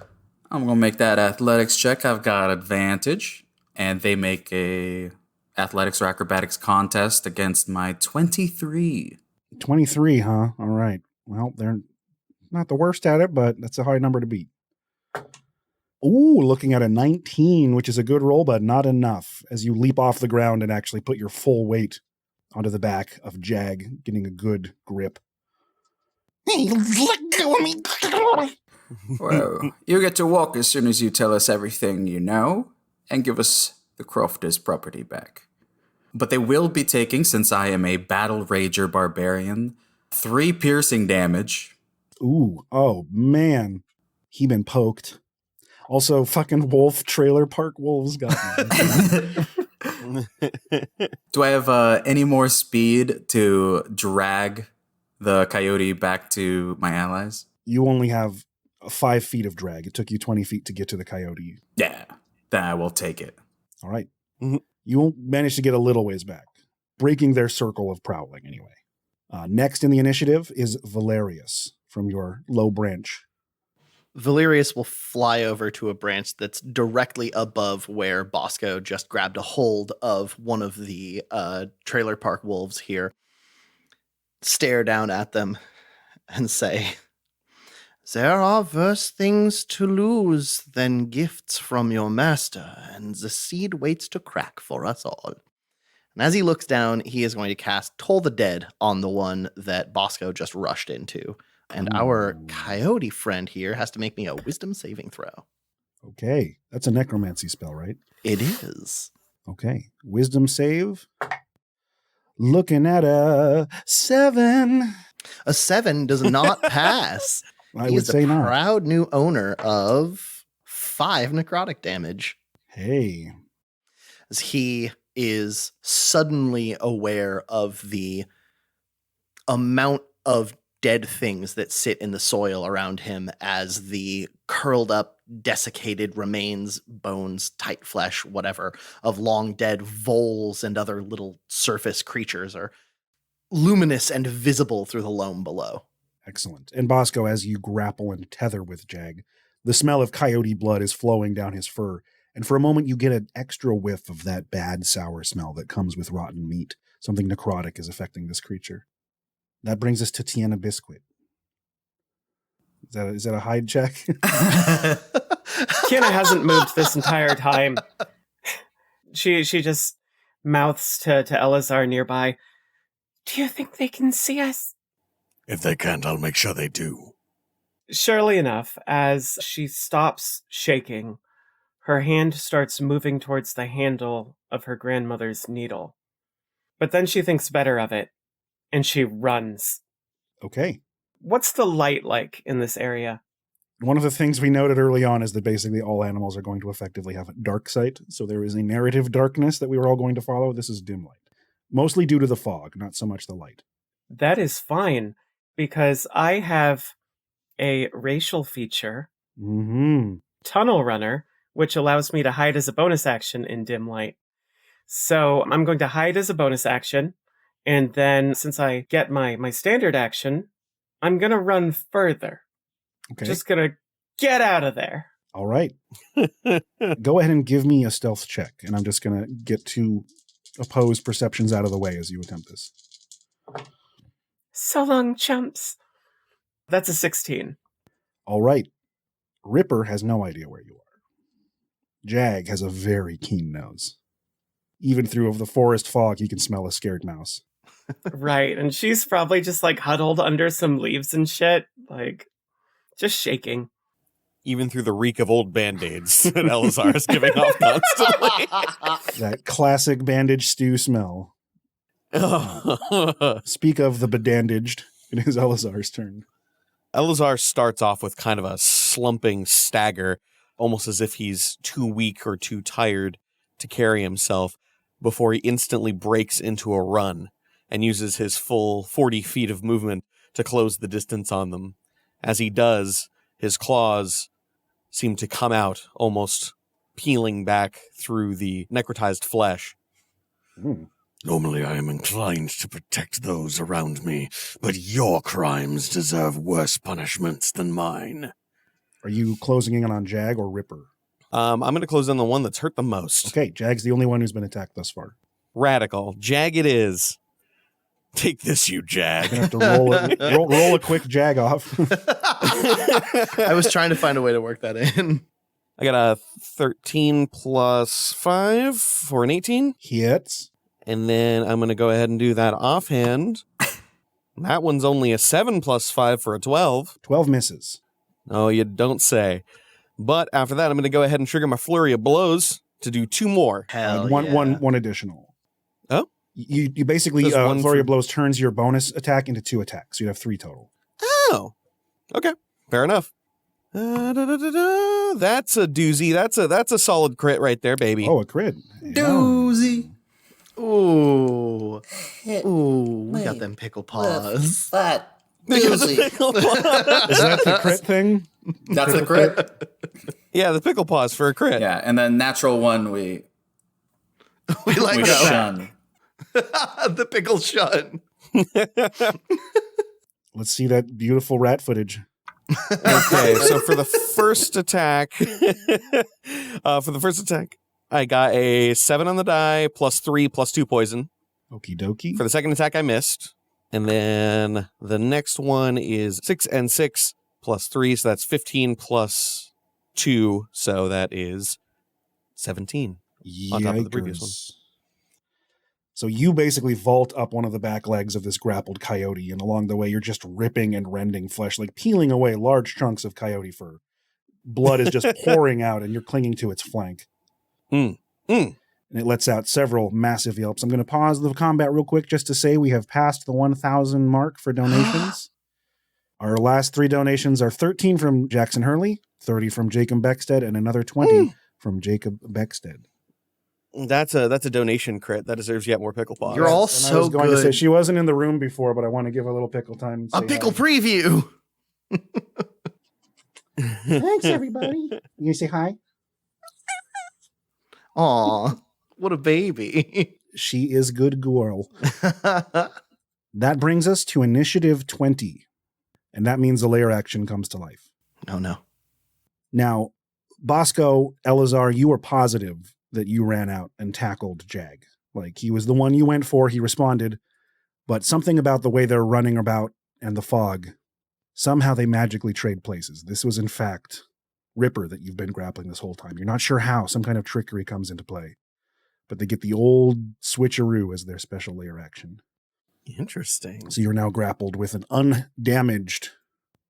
I'm going to make that athletics check. I've got advantage. And they make a athletics or acrobatics contest against my 23.
23, huh? All right. Well, they're not the worst at it, but that's a hard number to beat. Ooh, looking at a 19, which is a good roll, but not enough, as you leap off the ground and actually put your full weight onto the back of Jag, getting a good grip.
Hey, let go of me.
Well, you get to walk as soon as you tell us everything you know and give us the Crofter's property back. But they will be taking, since I am a battle rager barbarian, 3 piercing damage.
Ooh, oh man, he been poked. Also, fucking wolf trailer park wolves got me.
Do I have any more speed to drag the coyote back to my allies?
You only have 5 feet of drag. It took you 20 feet to get to the coyote.
Yeah, then I will take it.
All right.
Mhm.
You will manage to get a little ways back, breaking their circle of prowling anyway. Next in the initiative is Valerius from your low branch.
Valerius will fly over to a branch that's directly above where Bosco just grabbed a hold of one of the trailer park wolves here, stare down at them, and say, "There are worse things to lose than gifts from your master, and the seed waits to crack for us all." And as he looks down, he is going to cast Toll the Dead on the one that Bosco just rushed into. And our coyote friend here has to make me a wisdom saving throw.
Okay, that's a necromancy spell, right?
It is.
Okay, wisdom save. Looking at a 7.
A 7 does not pass.
I
He
would
is the
say not.
proud new owner of 5 necrotic damage.
Hey,
As he is suddenly aware of the amount of dead things that sit in the soil around him as the curled up, desiccated remains, bones, tight flesh, whatever, of long dead voles and other little surface creatures are luminous and visible through the loam below.
excellent. And Bosco, as you grapple and tether with Jag, the smell of coyote blood is flowing down his fur, and for a moment you get an extra whiff of that bad sour smell that comes with rotten meat. Something necrotic is affecting this creature. That brings us to Tiana Biscuit. Is that a hide check?
Kiana hasn't moved this entire time. She just mouths to Elazar nearby.
Do you think they can see us?
If they can't, I'll make sure they do.
Surely enough, as she stops shaking, her hand starts moving towards the handle of her grandmother's needle. But then she thinks better of it, and she runs.
Okay.
What's the light like in this area?
One of the things we noted early on is that basically all animals are going to effectively have dark sight. So there is a narrative darkness that we were all going to follow. This is dim light. Mostly due to the fog, not so much the light.
That is fine, because I have a racial feature,
Mm-hmm.
Tunnel Runner, which allows me to hide as a bonus action in dim light. So I'm going to hide as a bonus action, and then since I get my standard action, I'm going to run further.
Okay.
Just going to get out of there.
All right. Go ahead and give me a stealth check, and I'm just going to get 2 opposed perceptions out of the way as you attempt this.
So long, chumps.
That's a 16.
All right. Ripper has no idea where you are. Jag has a very keen nose. Even through the forest fog, he can smell a scared mouse.
Right, and she's probably just like huddled under some leaves and shit, like just shaking.
Even through the reek of old Band-Aids that Elazar is giving off constantly.
That classic bandage stew smell. Speak of the bedandaged, it is Elazar's turn.
Elazar starts off with kind of a slumping stagger, almost as if he's too weak or too tired to carry himself, before he instantly breaks into a run and uses his full 40 feet of movement to close the distance on them. As he does, his claws seem to come out, almost peeling back through the necrotized flesh.
Normally I am inclined to protect those around me, but your crimes deserve worse punishments than mine.
Are you closing in on Jag or Ripper?
I'm going to close on the one that's hurt the most.
Okay, Jag's the only one who's been attacked thus far.
Radical. Jag it is. Take this, you Jag.
You're going to have to roll a quick Jag off.
I was trying to find a way to work that in.
I got a 13 plus 5 for an 18.
Hits.
And then I'm going to go ahead and do that offhand. That one's only a 7 plus 5 for a 12.
12 misses.
Oh, you don't say. But after that, I'm going to go ahead and trigger my flurry of blows to do 2 more.
Hell
One additional.
Oh?
You basically,
Just one
Flurry
for-
of Blows turns your bonus attack into 2 attacks. So you have 3 total.
Oh. Okay. Fair enough. That's a doozy. That's a solid crit right there, baby.
Oh, a crit.
Doozy.
Ooh. Ooh, we got them pickle paws.
Fat. Doozy.
Is that the crit thing?
That's a crit.
Yeah, the pickle paws for a crit.
Yeah, and then natural one we
like
we
that.
shun.
The pickle shun.
Let's see that beautiful rat footage.
Okay, so for the first attack, I got a 7 on the die, plus 3, plus 2 poison.
Okie dokie.
For the second attack, I missed. And then the next one is 6 and 6, plus 3, so that's 15 plus 2, so that is 17 on top of the previous one.
Yikers. So you basically vault up one of the back legs of this grappled coyote, and along the way you're just ripping and rending flesh, like peeling away large chunks of coyote fur. blood is just pouring out, and you're clinging to its flank.
Mm.
And it lets out several massive yelps. I'm going to pause the combat real quick just to say we have passed the 1,000 mark for donations. Our last 3 donations are 13 from Jackson Hurley, 30 from Jacob Beckstead, and another 20 from Jacob Beckstead.
That's a donation crit. That deserves yet more pickle paws.
You're all
And I
so
was going to say
good.
she wasn't in the room before, but I want to give a little pickle time. And
A
say
pickle
hi.
preview.
Thanks, everybody. You say hi?
Aw, what a baby.
She is good girl. That brings us to initiative 20. And that means the layer action comes to life.
Oh, no.
Now, Bosco, Elazar, you were positive that you ran out and tackled Jag. Like, he was the one you went for, he responded, but something about the way they're running about and the fog, somehow they magically trade places. This was, in fact, Ripper that you've been grappling this whole time. You're not sure how, some kind of trickery comes into play. But they get the old switcheroo as their special layer action.
Interesting.
So you're now grappled with an undamaged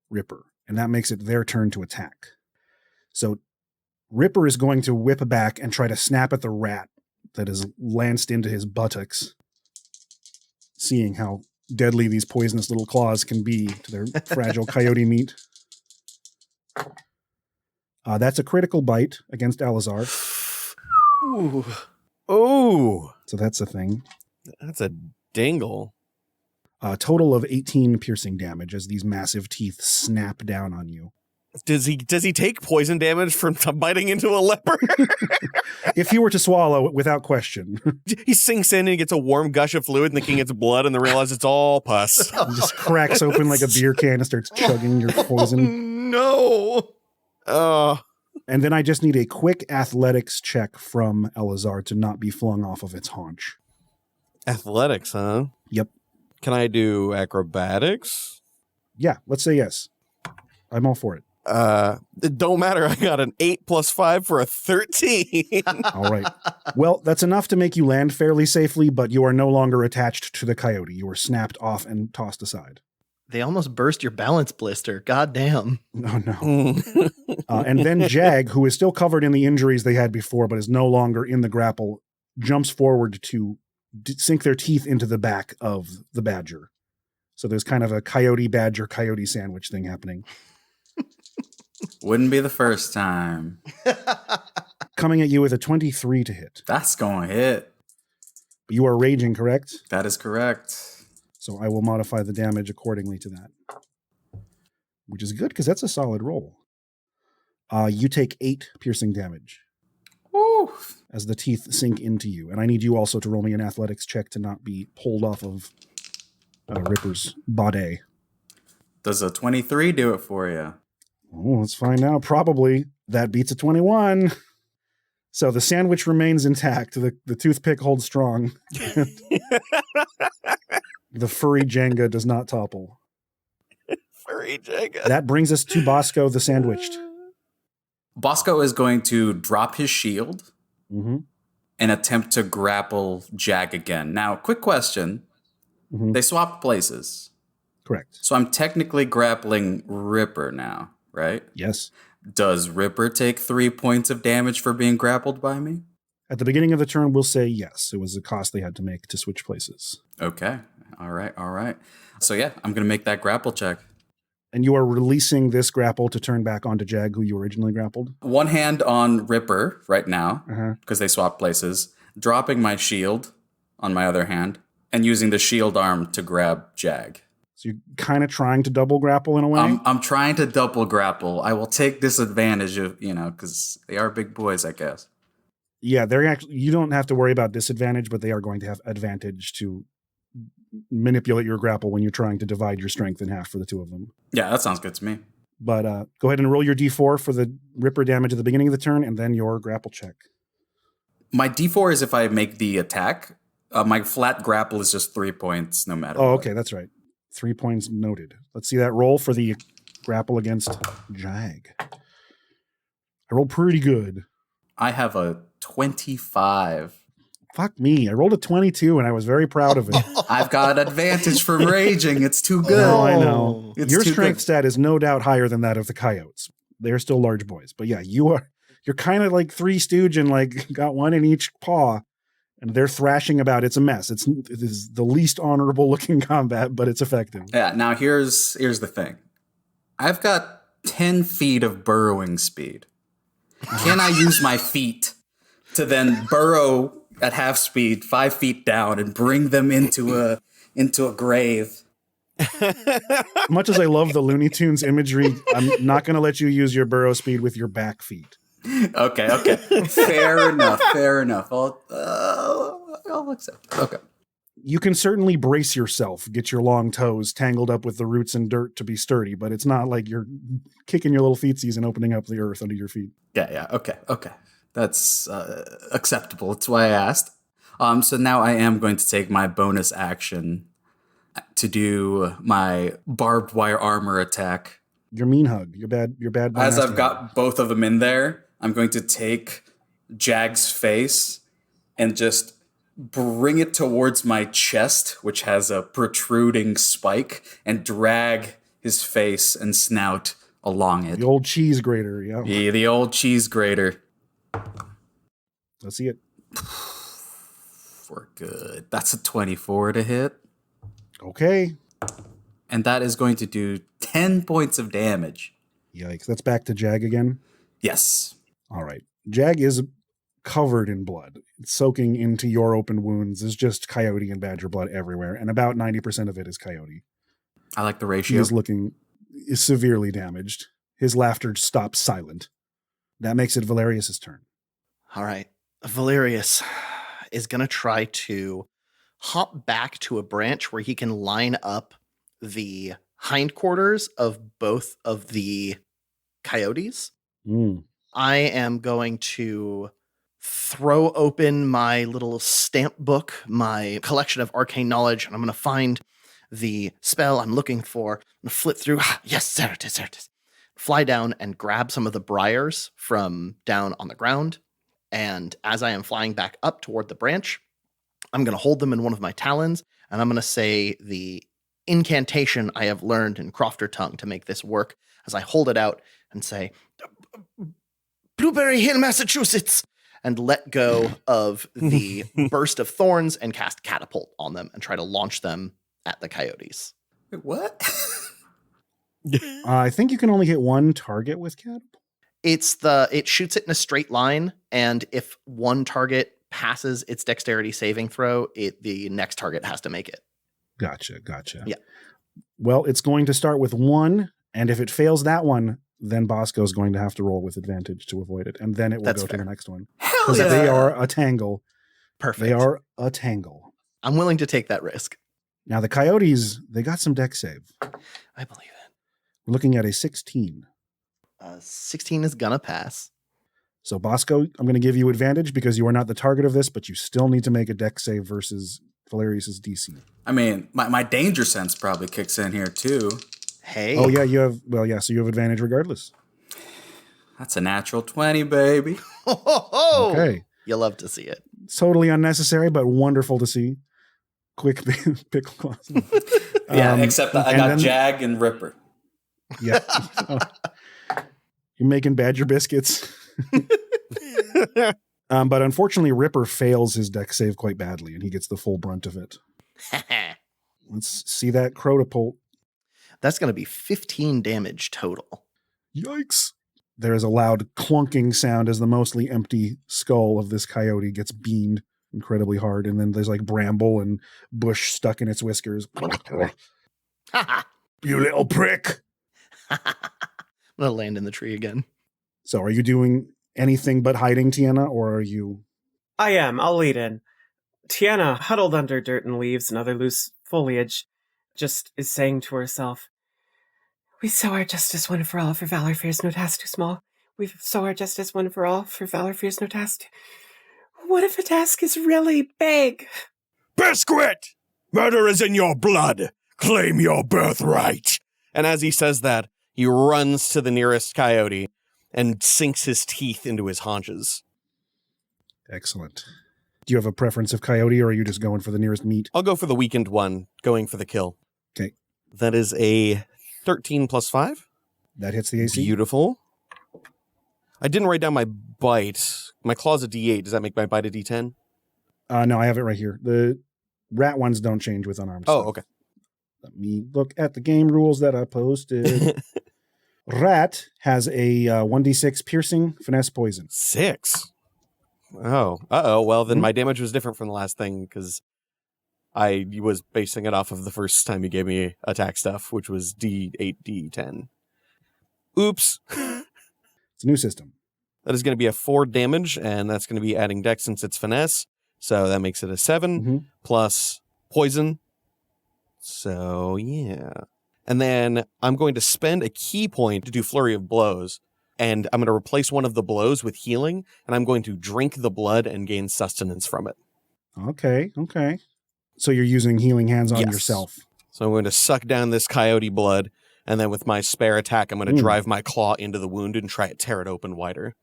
Ripper, and that makes it their turn to attack. So Ripper is going to whip back and try to snap at the rat that is lanced into his buttocks, seeing how deadly these poisonous little claws can be to their fragile coyote meat. That's a critical bite against Elazar.
Ooh. Oh,
So that's a thing.
that's a dingle.
A total of 18 piercing damage as these massive teeth snap down on you.
Does he take poison damage from biting into a leper?
If he were to swallow, without question.
He sinks in and he gets a warm gush of fluid, thinking it's blood, and then realizes it's all pus.
He just cracks open like a beer can and starts chugging your poison.
No.
And then I just need a quick athletics check from Elazar to not be flung off of its haunch.
Athletics, huh?
Yep.
Can I do acrobatics?
Yeah, let's say yes. I'm all for it.
It don't matter. I got an 8 + 5 for a 13.
All right. Well, that's enough to make you land fairly safely, but you are no longer attached to the coyote. You were snapped off and tossed aside.
They almost burst your balance blister. God damn.
Oh, no. And then Jag, who is still covered in the injuries they had before, but is no longer in the grapple, jumps forward to sink their teeth into the back of the badger. So there's kind of a coyote-badger-coyote sandwich thing happening.
Wouldn't be the first time.
Coming at you with a 23 to hit.
That's going to hit.
You are raging, correct?
That is correct.
So I will modify the damage accordingly to that. Which is good, because that's a solid roll. You take 8 piercing damage.
Woo.
As the teeth sink into you. And I need you also to roll me an athletics check to not be pulled off of Ripper's body.
Does a 23 do it for you?
Oh, let's find out. Probably. That beats a 21. So the sandwich remains intact. The toothpick holds strong. The furry Jenga does not topple.
Furry Jenga.
That brings us to Bosco the sandwiched.
Bosco is going to drop his shield
Mm-hmm.
and attempt to grapple Jag again. Now, quick question.
Mm-hmm.
They swapped places.
Correct.
So I'm technically grappling Ripper now, right?
Yes.
Does Ripper take 3 points of damage for being grappled by me?
At the beginning of the turn, we'll say yes. It was a cost they had to make to switch places.
Okay. All right. So yeah, I'm going to make that grapple check.
And you are releasing this grapple to turn back onto Jag, who you originally grappled?
One hand on Ripper right now,
Uh-huh.
because they swapped places, dropping my shield on my other hand, and using the shield arm to grab Jag.
So you're kind of trying to double grapple in a way?
I'm trying to double grapple. I will take disadvantage of, because they are big boys, I guess.
Yeah, they're actually, you don't have to worry about disadvantage, but they are going to have advantage to manipulate your grapple when you're trying to divide your strength in half for the two of them.
Yeah, that sounds good to me.
But go ahead and roll your d4 for the Ripper damage at the beginning of the turn, and then your grapple check.
My D4 is if I make the attack. My flat grapple is just 3 points no matter
Oh,
what.
okay, that's right. 3 points noted. Let's see that roll for the grapple against Jag. I rolled pretty good.
I have a 25.
Fuck me. I rolled a 22, and I was very proud of it.
I've got advantage from raging. It's too good.
Oh, I know.
It's
Your
too
strength
good.
stat is no doubt higher than that of the coyotes. they're still large boys. But yeah, you're kind of like Three Stooge and like got one in each paw, and they're thrashing about. It's a mess. It is the least honorable looking combat, but it's effective.
Yeah, now here's the thing. I've got 10 feet of burrowing speed. Can I use my feet to then burrow at half speed 5 feet down and bring them into a grave?
Much as I love the Looney Tunes imagery, I'm not going to let you use your burrow speed with your back feet.
Okay. Fair enough. I'll accept. Okay.
You can certainly brace yourself, get your long toes tangled up with the roots and dirt to be sturdy, but it's not like you're kicking your little feetsies and opening up the earth under your feet.
Yeah. Okay. That's acceptable. That's why I asked. So now I am going to take my bonus action to do my barbed wire armor attack.
Your mean hug. Your bad.
As I've got both of them in there, I'm going to take Jag's face and just bring it towards my chest, which has a protruding spike, and drag his face and snout along it.
The old cheese grater, yeah.
Yeah, the old cheese grater.
Let's see it.
For good. That's a 24 to hit.
Okay.
And that is going to do 10 points of damage.
Yikes. That's back to Jag again?
Yes.
All right. Jag is covered in blood. It's soaking into your open wounds. There's just coyote and badger blood everywhere, and about 90% of it is coyote.
I like the
He
ratio.
is severely damaged. His laughter stops silent. That makes it Valerius's turn.
All right. Valerius is going to try to hop back to a branch where he can line up the hindquarters of both of the coyotes. I am going to throw open my little stamp book, my collection of arcane knowledge, and I'm going to find the spell I'm looking for. I'm going to flip through. Yes, there it is. Fly down and grab some of the briars from down on the ground. And as I am flying back up toward the branch, I'm going to hold them in one of my talons, and I'm going to say the incantation I have learned in Crofter tongue to make this work as I hold it out and say, Blueberry Hill, Massachusetts, and let go of the burst of thorns and cast catapult on them and try to launch them at the coyotes.
Wait, what?
I think you can only hit one target with catapult.
It shoots it in a straight line, and if one target passes its dexterity saving throw, the next target has to make it.
Gotcha.
Yeah.
Well, it's going to start with one, and if it fails that one, then Bosco's going to have to roll with advantage to avoid it, and then it will
That's
go
fair.
to the next one.
Hell
Because
yeah.
they are a tangle.
Perfect.
They are a tangle.
I'm willing to take that risk.
Now, the coyotes, they got some dex save.
I believe it.
We're looking at a 16.
16 is gonna pass.
So, Bosco, I'm going to give you advantage because you are not the target of this, but you still need to make a dex save versus Valerius's DC.
I mean, my danger sense probably kicks in here too.
Hey.
Oh, yeah, so you have advantage regardless.
That's a natural 20, baby.
Okay.
You love to see it.
Totally unnecessary, but wonderful to see. Quick pickle claws.
Yeah, except I
and
got
then-
Jag and Ripper.
Yeah. You're making Badger biscuits. But unfortunately, Ripper fails his dex save quite badly, and he gets the full brunt of it. Let's see that crotopult.
That's going to be 15 damage total.
Yikes. There is a loud clunking sound as the mostly empty skull of this coyote gets beamed incredibly hard, and then there's like bramble and bush stuck in its whiskers. You little prick.
I'm going to land in the tree again.
So are you doing anything but hiding, Tiana, or are you...
I am. I'll lead in. Tiana, huddled under dirt and leaves and other loose foliage, just is saying to herself,
We sow our justice one for all, for valor fears no task too small. We sow our justice one for all, for valor fears no task. What if a task is really big?
Biscuit! Murder is in your blood. Claim your birthright.
And as he says that, he runs to the nearest coyote and sinks his teeth into his haunches.
Excellent. Do you have a preference of coyote, or are you just going for the nearest meat?
I'll go for the weakened one, going for the kill.
Okay.
That is a 13 plus 5.
That hits the AC.
Beautiful. I didn't write down my bite. My claw's a D8. Does that make my bite a D10?
No, I have it right here. The rat ones don't change with unarmed
Oh,
stuff.
okay.
Let me look at the game rules that I posted. Rat has a 1d6 piercing, finesse, poison.
6. Oh, well, then
Mhm.
my damage was different from the last thing because I was basing it off of the first time you gave me attack stuff, which was D8, D10. Oops.
It's a new system.
That is going to be a 4 damage, and that's going to be adding dex since it's finesse. So that makes it a 7
Mhm.
plus poison. So, yeah. And then I'm going to spend a key point to do Flurry of Blows, and I'm going to replace one of the blows with healing, and I'm going to drink the blood and gain sustenance from it.
Okay. So you're using healing hands on
Yes.
yourself.
So I'm going to suck down this coyote blood, and then with my spare attack, I'm going to drive my claw into the wound and try to tear it open wider.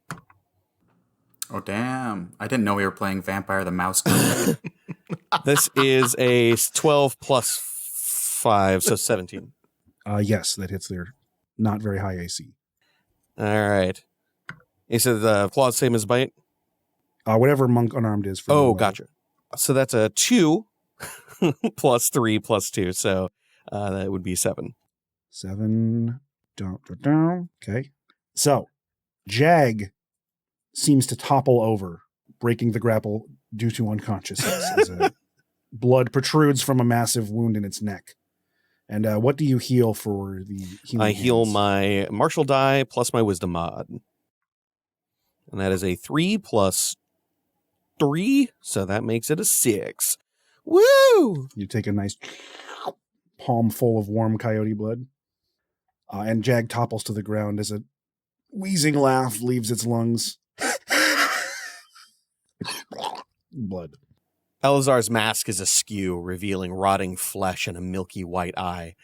Oh, damn. I didn't know we were playing Vampire the Mouse Game.
This is a 12 plus 5, so 17.
Yes, that hits their not very high AC.
All right. You said the claw's same as bite?
Whatever monk unarmed is. For
Oh,
low level.
gotcha. So that's a 2 plus 3 plus 2, so that would be 7.
7. Down. Okay. So, Jag seems to topple over, breaking the grapple due to unconsciousness as blood protrudes from a massive wound in its neck. And what do you heal for the healing
I heal
hands?
my martial die plus my wisdom mod. And that is a 3 plus 3, so that makes it a 6. Woo!
You take a nice palm full of warm coyote blood. And Jag topples to the ground as a wheezing laugh leaves its lungs. Blood.
Elazar's mask is askew, revealing rotting flesh and a milky white eye.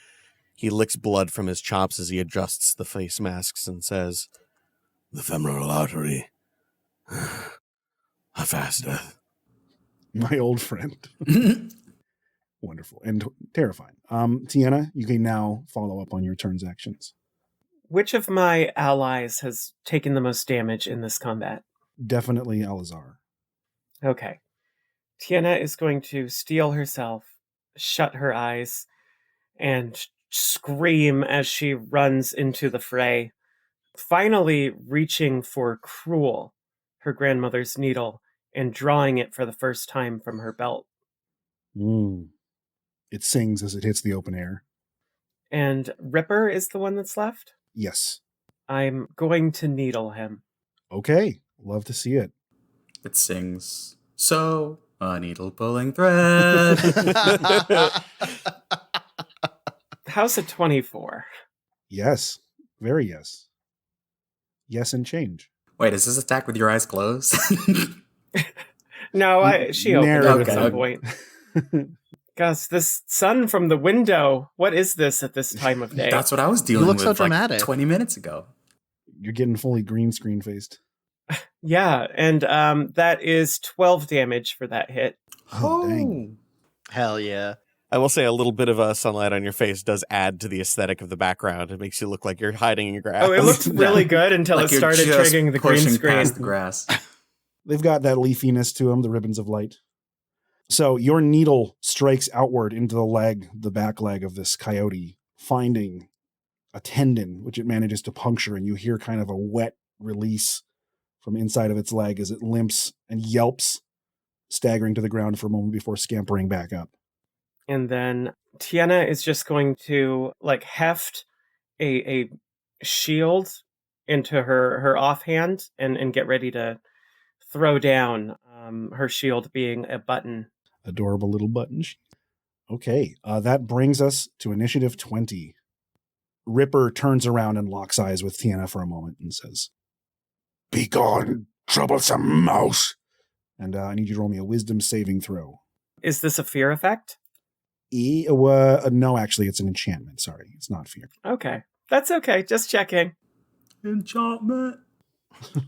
He licks blood from his chops as he adjusts the face masks and says,
The femoral artery. A fast death.
My old friend. Wonderful and terrifying. Tiana, you can now follow up on your turn's actions.
Which of my allies has taken the most damage in this combat?
Definitely Elazar.
Okay. Tiana is going to steel herself, shut her eyes, and scream as she runs into the fray, finally reaching for Cruel, her grandmother's needle, and drawing it for the first time from her belt.
It sings as it hits the open air.
And Ripper is the one that's left?
Yes.
I'm going to needle him.
Okay. Love to see it.
It sings, so a needle pulling thread.
How's a 24?
Yes. Very yes. Yes and change.
Wait, is this attack with your eyes closed?
No, she opened up
Narrative.
at some point. Gus, this sun from the window, what is this at this time of day?
That's what I was dealing
look
with
so
like
dramatic.
20 minutes ago.
You're getting fully green screen faced.
Yeah, and that is 12 damage for that hit.
Oh, dang.
Hell yeah.
I will say a little bit of sunlight on your face does add to the aesthetic of the background. It makes you look like you're hiding in your grass.
Oh, it looked really good until
Like
it
you're
started
just
triggering the green
pushing
screen.
past the grass.
They've got that leafiness to them, the ribbons of light. So your needle strikes outward into the back leg of this coyote, finding a tendon, which it manages to puncture, and you hear kind of a wet release from inside of its leg as it limps and yelps, staggering to the ground for a moment before scampering back up.
And then Tiana is just going to heft a shield into her offhand and get ready to throw down, her shield being a button.
Adorable little button. Okay, that brings us to initiative 20. Ripper turns around and locks eyes with Tiana for a moment and says,
Be gone, troublesome mouse.
and I need you to roll me a wisdom saving throw.
Is this a fear effect?
No, actually, it's an enchantment. Sorry, it's not fear.
Okay. That's okay. Just checking.
Enchantment.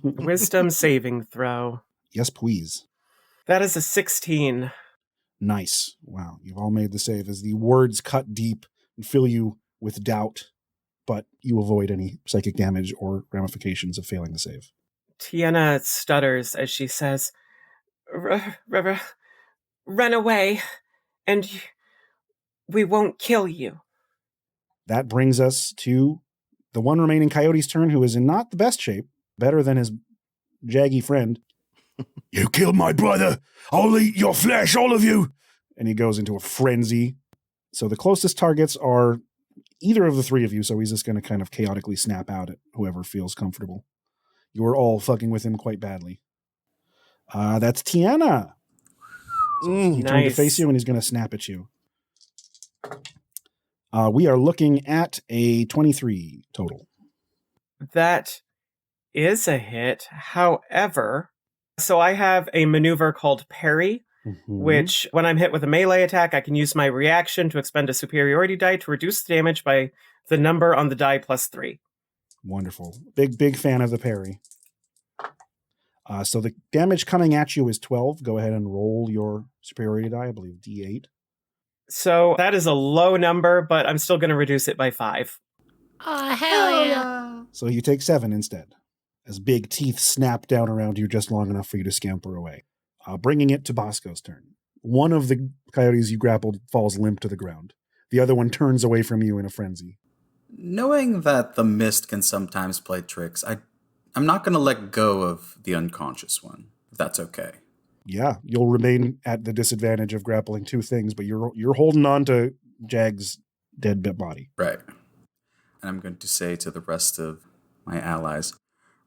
Wisdom saving throw.
Yes, please.
That is a 16.
Nice. Wow, you've all made the save as the words cut deep and fill you with doubt, but you avoid any psychic damage or ramifications of failing the save.
Tiana stutters as she says, Run away, and we won't kill you.
That brings us to the one remaining coyote's turn, who is in not the best shape, better than his jaggy friend.
You killed my brother. I'll eat your flesh, all of you.
And he goes into a frenzy. So the closest targets are either of the three of you, so he's just going to kind of chaotically snap out at whoever feels comfortable. You're all fucking with him quite badly. That's Tiana. So he turned to face you, and he's going to snap at you. We are looking at a 23 total.
That is a hit. However, so I have a maneuver called parry, which when I'm hit with a melee attack, I can use my reaction to expend a superiority die to reduce the damage by the number on the die plus 3.
Wonderful. Big fan of the parry. So the damage coming at you is 12. Go ahead and roll your superiority die, I believe D8.
So that is a low number, but I'm still going to reduce it by 5.
Oh, hell yeah.
So you take 7 instead, as big teeth snap down around you just long enough for you to scamper away, bringing it to Bosco's turn. One of the coyotes you grappled falls limp to the ground. The other one turns away from you in a frenzy.
Knowing that the mist can sometimes play tricks, I'm not going to let go of the unconscious one, if that's okay.
Yeah, you'll remain at the disadvantage of grappling two things, but you're holding on to Jag's dead body.
Right. And I'm going to say to the rest of my allies,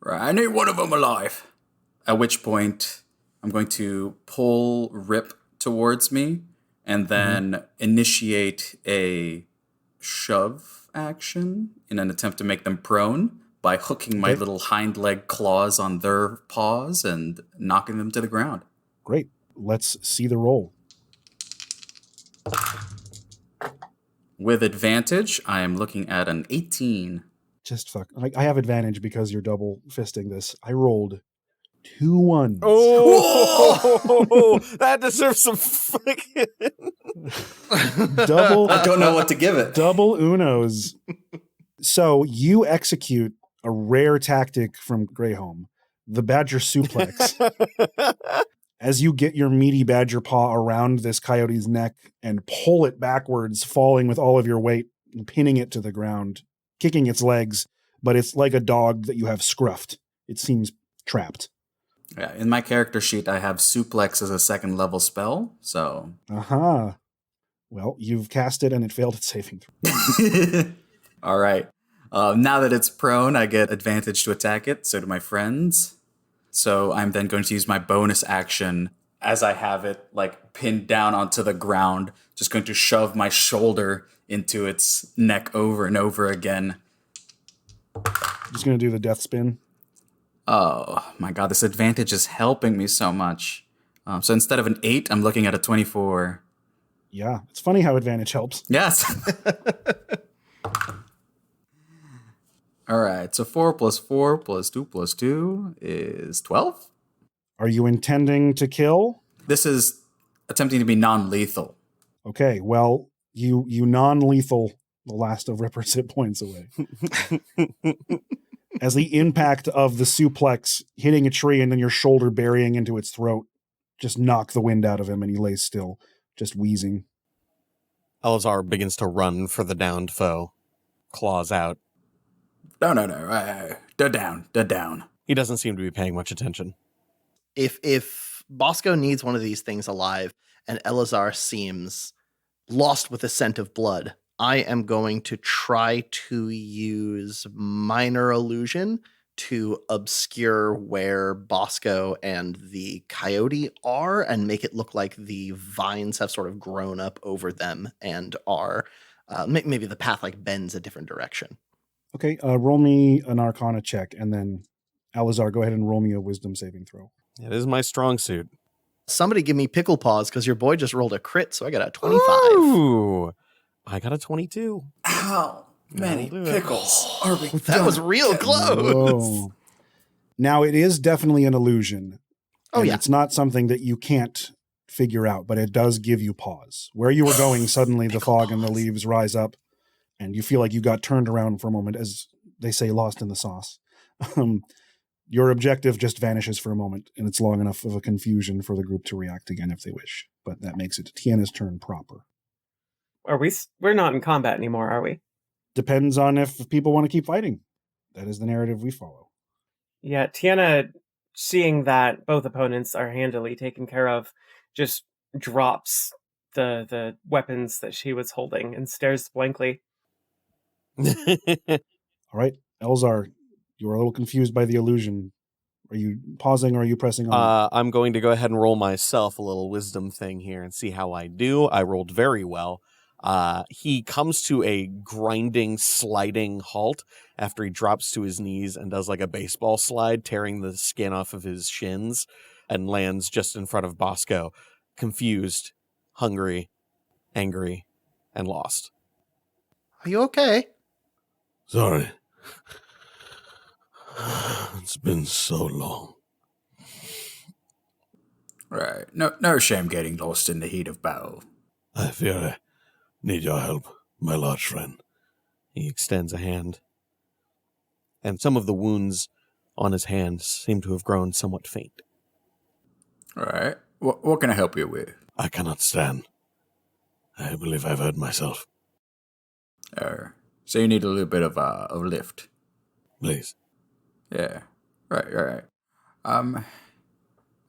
I need one of them alive. At which point, I'm going to pull Rip towards me and then initiate a shove action in an attempt to make them prone by hooking my little hind leg claws on their paws and knocking them to the ground.
Great. Let's see the roll.
With advantage, I am looking at an 18.
Just fuck. I have advantage because you're double fisting this. I rolled 2 ones.
Oh, that deserves some fucking...
Double.
I don't know what to give it.
Double unos. So you execute a rare tactic from Greyholm, the Badger Suplex. As you get your meaty badger paw around this coyote's neck and pull it backwards, falling with all of your weight and pinning it to the ground, kicking its legs, but it's like a dog that you have scruffed. It seems trapped.
Yeah, in my character sheet, I have suplex as a 2nd level spell, so...
Aha. Well, you've cast it and it failed its saving throw.
All right. Now that it's prone, I get advantage to attack it. So do my friends. So I'm then going to use my bonus action as I have it like pinned down onto the ground. Just going to shove my shoulder into its neck over and over again.
Just going to do the death spin.
Oh my god, this advantage is helping me so much. So instead of an 8, I'm looking at a 24.
Yeah, it's funny how advantage helps.
Yes. All right, so 4 plus 4 plus 2 plus 2 is 12.
Are you intending to kill?
This is attempting to be non-lethal.
Okay, well, you non-lethal the last of Ripper's hit points away. As the impact of the suplex hitting a tree and then your shoulder burying into its throat just knock the wind out of him and he lays still, just wheezing.
Elazar begins to run for the downed foe, claws out.
No. They're down.
He doesn't seem to be paying much attention.
If Bosco needs one of these things alive and Elazar seems lost with the scent of blood, I am going to try to use minor illusion to obscure where Bosco and the coyote are and make it look like the vines have sort of grown up over them and are maybe the path like bends a different direction.
Okay, roll me an Arcana check, and then Elazar, go ahead and roll me a Wisdom saving throw.
It is my strong suit.
Somebody give me pickle paws because your boy just rolled a crit, so I got a 25.
Ooh, I got a 22.
How many
That'll do it.
pickles are we
That was real close.
Whoa. Now, it is definitely an illusion.
Oh,
and
yeah.
It's not something that you can't figure out, but it does give you pause. Where you were going, suddenly the fog and the leaves rise up, and you feel like you got turned around for a moment, as they say, lost in the sauce. Your objective just vanishes for a moment, and it's long enough of a confusion for the group to react again if they wish. But that makes it Tiana's turn proper.
We're not in combat anymore, are we?
Depends on if people want to keep fighting. That is the narrative we follow.
Yeah, Tiana, seeing that both opponents are handily taken care of, just drops the weapons that she was holding and stares blankly.
All right, Elzar, you were a little confused by the illusion. Are you pausing or are you pressing on?
I'm going to go ahead and roll myself a little wisdom thing here and see how I do. I rolled very well. He comes to a grinding, sliding halt after he drops to his knees and does like a baseball slide, tearing the skin off of his shins, and lands just in front of Bosco, confused, hungry, angry, and lost.
Are you okay?
Sorry. It's been so long.
Right. No shame getting lost in the heat of battle.
I fear I need your help, my large friend.
He extends a hand, and some of the wounds on his hands seem to have grown somewhat faint.
All right. What can I help you with?
I cannot stand. I believe I've hurt myself.
So you need a little bit of a lift.
Please.
Yeah. Right.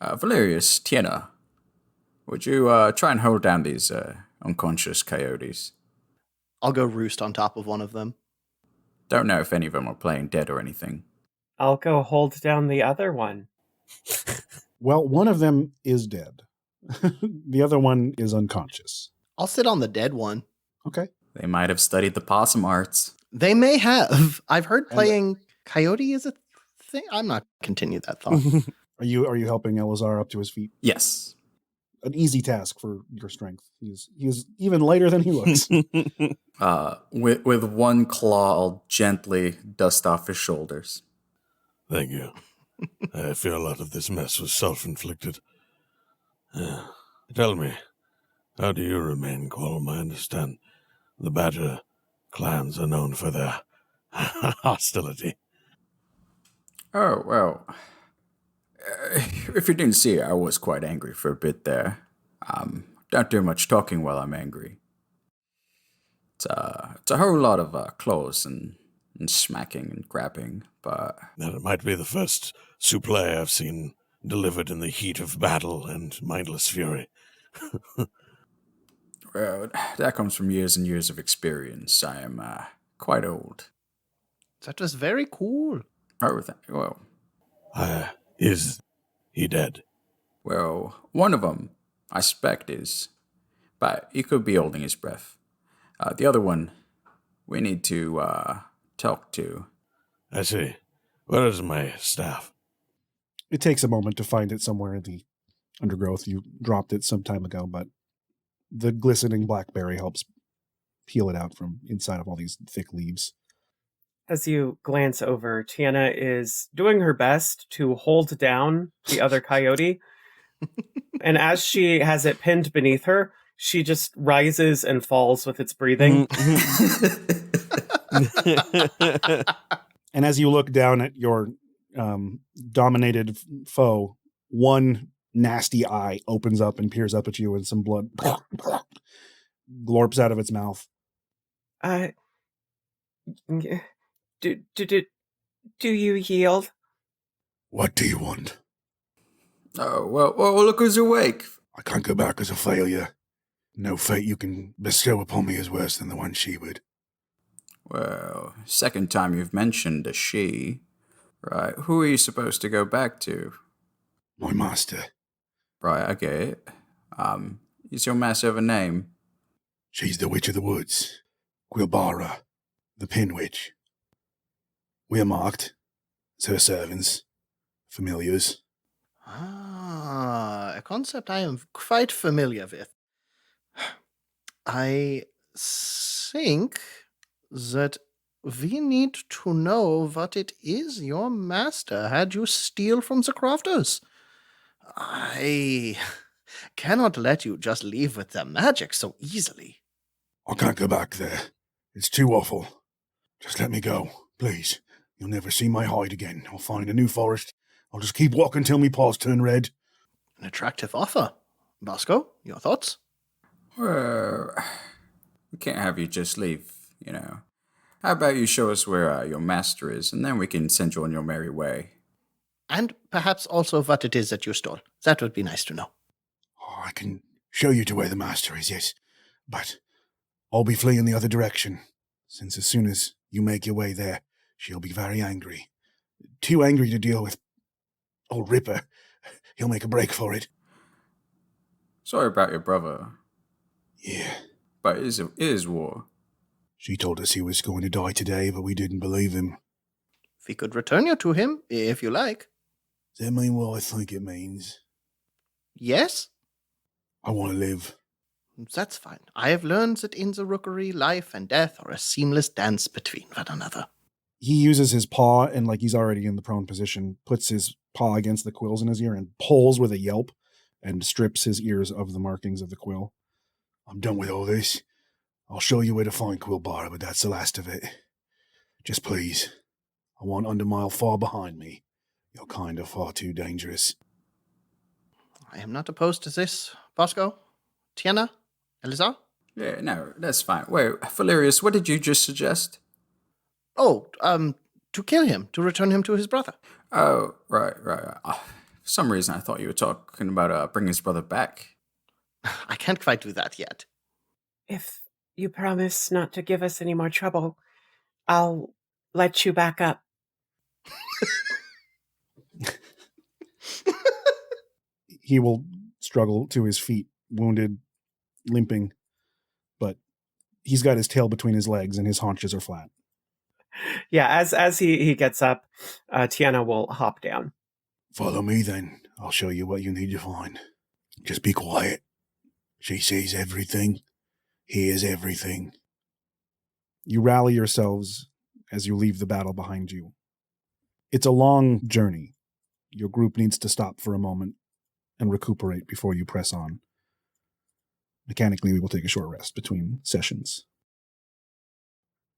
Valerius, Tiana, would you try and hold down these unconscious coyotes?
I'll go roost on top of one of them.
Don't know if any of them are playing dead or anything.
I'll go hold down the other one.
Well, one of them is dead. The other one is unconscious.
I'll sit on the dead one.
Okay.
They might have studied the possum arts.
They may have. I've heard playing coyote is a thing. I'm not continue that thought.
Are you helping Elazar up to his feet?
Yes.
An easy task for your strength. He's even lighter than he looks.
With one claw, I'll gently dust off his shoulders.
Thank you. I fear a lot of this mess was self-inflicted. Tell me, how do you remain calm? I understand the Badger clans are known for their hostility.
Oh, well. If you didn't see, I was quite angry for a bit there. Don't do much talking while I'm angry. It's a whole lot of claws and smacking and grabbing, but...
That might be the first souffle I've seen delivered in the heat of battle and mindless fury.
Well, that comes from years and years of experience. I am quite old.
That was very cool.
Oh, well...
Is he dead?
Well, one of them, I suspect, is. But he could be holding his breath. The other one, we need to talk to.
I see. Where is my staff?
It takes a moment to find it somewhere in the undergrowth. You dropped it some time ago, but the glistening blackberry helps peel it out from inside of all these thick leaves.
As you glance over, Tiana is doing her best to hold down the other coyote. And as she has it pinned beneath her, she just rises and falls with its breathing.
And as you look down at your dominated foe, one nasty eye opens up and peers up at you, and some blood glorps out of its mouth.
Do you yield?
What do you want?
Oh, well, look who's awake.
I can't go back as a failure. No fate you can bestow upon me is worse than the one she would.
Well, second time you've mentioned a she. Right, who are you supposed to go back to?
My master.
Right, I get it. Is your master have a name?
She's the Witch of the Woods. Quilbara, the Pin Witch. We are marked as her servants, familiars.
A concept I am quite familiar with. I think that we need to know what it is your master had you steal from the crofters. I cannot let you just leave with their magic so easily.
I can't go back there. It's too awful. Just let me go, please. You'll never see my hide again. I'll find a new forest. I'll just keep walking till me paws turn red.
An attractive offer. Bosco, your thoughts?
Well, we can't have you just leave, you know. How about you show us where your master is, and then we can send you on your merry way.
And perhaps also what it is that you stole. That would be nice to know.
Oh, I can show you to where the master is, yes. But I'll be fleeing the other direction, since as soon as you make your way there, she'll be very angry. Too angry to deal with old Ripper. He'll make a break for it.
Sorry about your brother,
Yeah.
but it is war.
She told us he was going to die today, but we didn't believe him.
We could return you to him, if you like.
Does that mean what I think it means?
Yes?
I want to live.
That's fine. I have learned that in the rookery, life and death are a seamless dance between one another.
He uses his paw, and like he's already in the prone position, puts his paw against the quills in his ear and pulls with a yelp and strips his ears of the markings of the quill.
I'm done with all this. I'll show you where to find Quillbara, but that's the last of it. Just please, I want Undermile far behind me. You're kind of far too dangerous.
I am not opposed to this, Bosco. Tiana? Elizar?
Yeah, no, that's fine. Wait, Valerius, what did you just suggest?
Oh, to kill him, to return him to his brother.
Oh, right. For some reason, I thought you were talking about bringing his brother back.
I can't quite do that yet.
If you promise not to give us any more trouble, I'll let you back up.
He will struggle to his feet, wounded, limping, but he's got his tail between his legs and his haunches are flat.
Yeah, as he gets up, Tiana will hop down.
Follow me then. I'll show you what you need to find. Just be quiet. She sees everything, hears everything.
You rally yourselves as you leave the battle behind you. It's a long journey. Your group needs to stop for a moment and recuperate before you press on. Mechanically, we will take a short rest between sessions.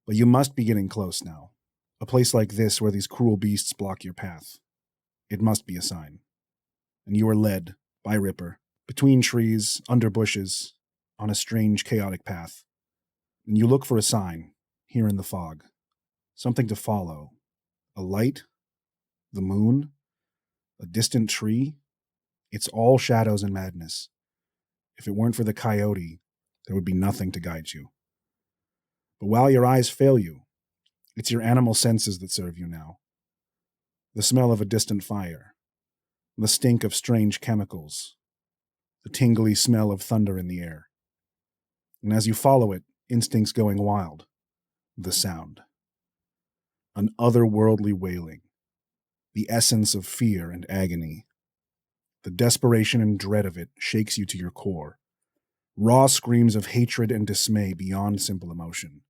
But you must be getting close now. A place like this where these cruel beasts block your path. It must be a sign. And you are led, by Ripper, between trees, under bushes, on a strange, chaotic path. And you look for a sign, here in the fog. Something to follow. A light? The moon? A distant tree? It's all shadows and madness. If it weren't for the coyote, there would be nothing to guide you. But while your eyes fail you, it's your animal senses that serve you now. The smell of a distant fire, the stink of strange chemicals, the tingly smell of thunder in the air. And as you follow it, instincts going wild, the sound. An otherworldly wailing, the essence of fear and agony. The desperation and dread of it shakes you to your core. Raw screams of hatred and dismay beyond simple emotion.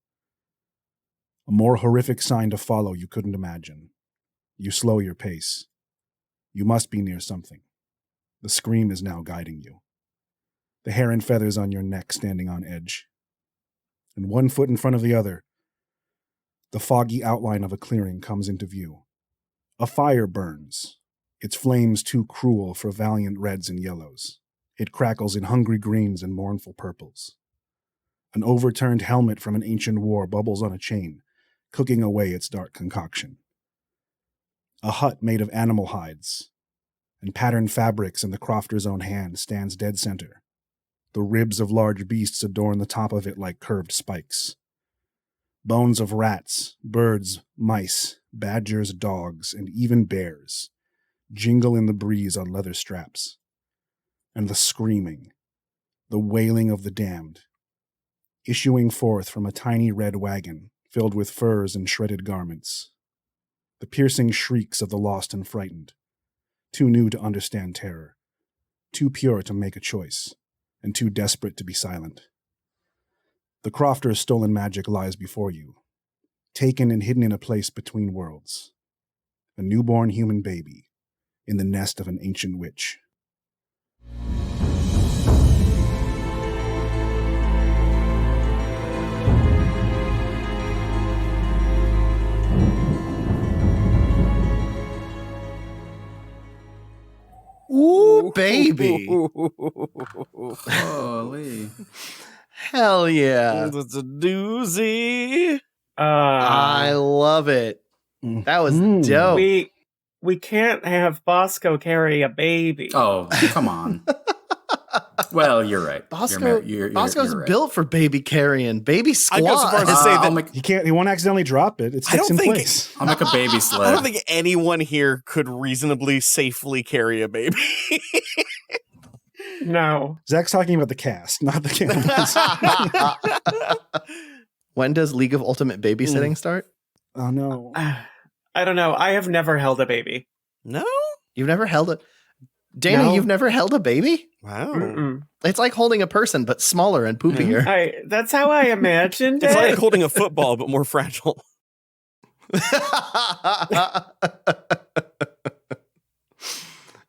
A more horrific sign to follow you couldn't imagine. You slow your pace. You must be near something. The scream is now guiding you. The hair and feathers on your neck standing on edge. And one foot in front of the other, the foggy outline of a clearing comes into view. A fire burns, its flames too cruel for valiant reds and yellows. It crackles in hungry greens and mournful purples. An overturned helmet from an ancient war bubbles on a chain, cooking away its dark concoction. A hut made of animal hides and patterned fabrics in the crofter's own hand stands dead center. The ribs of large beasts adorn the top of it like curved spikes. Bones of rats, birds, mice, badgers, dogs, and even bears jingle in the breeze on leather straps. And the screaming, the wailing of the damned, issuing forth from a tiny red wagon filled with furs and shredded garments. The piercing shrieks of the lost and frightened, too new to understand terror, too pure to make a choice, and too desperate to be silent. The crofter's stolen magic lies before you, taken and hidden in a place between worlds. A newborn human baby in the nest of an ancient witch.
Ooh, baby.
Holy.
Hell yeah.
It's a doozy.
I love it. That was dope.
We can't have Bosco carry a baby.
Oh, come on. Well, you're right.
Bosco's
you're right.
built for baby carrying, baby squat.
I'd go so far as to say that
He won't accidentally drop it. It sticks in place.
I'll make a baby sled.
I don't think anyone here could reasonably safely carry a baby.
No.
Zach's talking about the cast, not the cameras.
When does League of Ultimate Babysitting start?
Oh no.
I don't know. I have never held a baby.
No?
You've never held it? Dana,
No.
you've never held a baby?
Wow.
Mm-mm.
It's like holding a person, but smaller and poopier.
That's how I imagined
It's
it.
like holding a football, but more fragile.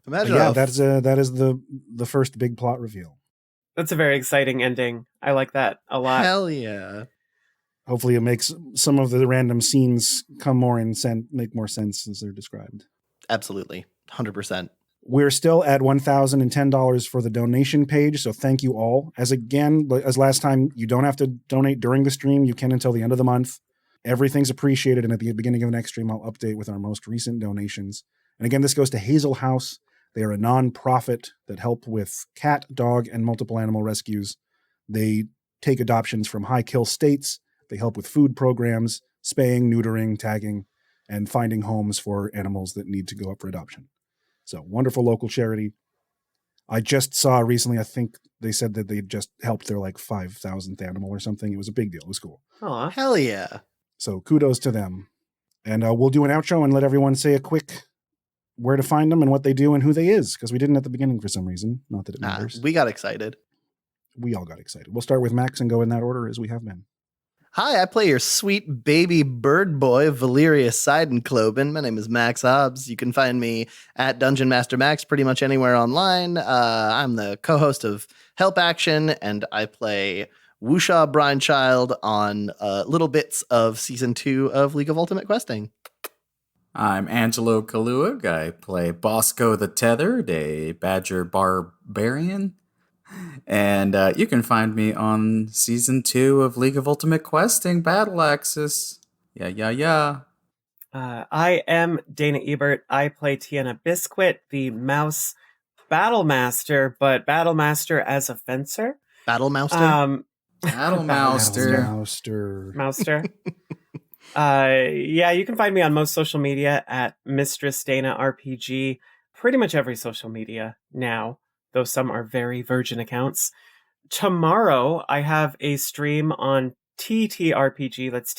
Imagine
Yeah,
how
that is the first big plot reveal.
That's a very exciting ending. I like that a lot.
hell yeah.
Hopefully, it makes some of the random scenes make more sense as they're described.
Absolutely. 100%.
We're still at $1,010 for the donation page, so thank you all. As last time, you don't have to donate during the stream. You can until the end of the month. Everything's appreciated, and at the beginning of the next stream, I'll update with our most recent donations. And again, this goes to Hazel House. They are a non-profit that help with cat, dog, and multiple animal rescues. They take adoptions from high-kill states. They help with food programs, spaying, neutering, tagging, and finding homes for animals that need to go up for adoption. So, wonderful local charity. I just saw recently, I think they said that they just helped their 5,000th animal or something. It was a big deal. It was cool.
Aw.
Hell yeah.
So, kudos to them. And we'll do an outro and let everyone say a quick where to find them and what they do and who they is, because we didn't at the beginning for some reason. Not that it matters.
We got excited.
We all got excited. We'll start with Max and go in that order as we have been.
Hi, I play your sweet baby bird boy, Valerius Seidenkloben. My name is Max Hobbs. You can find me at Dungeon Master Max pretty much anywhere online. I'm the co-host of Help Action, and I play Wooshaw Brinechild on little bits of Season 2 of League of Ultimate Questing.
I'm Angelo Kaluag. I play Bosco the Tethered, a badger barbarian. And you can find me on Season 2 of League of Ultimate Questing Battle Axis. Yeah.
I am Dana Ebert. I play Tiana Biscuit, the mouse battle master, but battle master as a fencer.
Battle Mouster?
Battle Mouster.
Mouster. Yeah, you can find me on most social media at Mistress Dana RPG. Pretty much every social media now, though some are very virgin accounts. Tomorrow, I have a stream on TTRPG. That's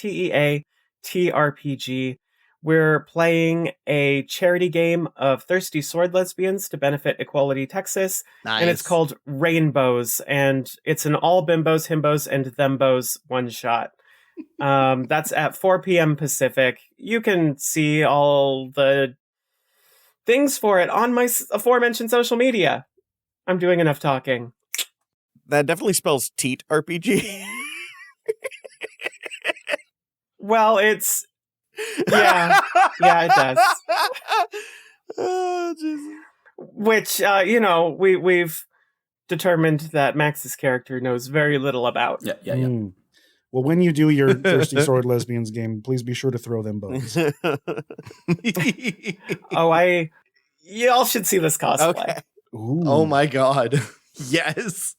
TEATRPG. We're playing a charity game of thirsty sword lesbians to benefit Equality Texas.
Nice.
And it's called Rainbows. And it's an all bimbos, himbos, and thembos one-shot. That's at 4 p.m. Pacific. You can see all the things for it on my aforementioned social media. I'm doing enough talking.
That definitely spells Teat RPG.
Well, it's... Yeah, it does.
Oh, Jesus.
Which, we've determined that Max's character knows very little about.
Yeah.
Well, when you do your Thirsty Sword Lesbians game, please be sure to throw them bows.
Y'all should see this cosplay.
Okay.
Ooh.
Oh my god. Yes.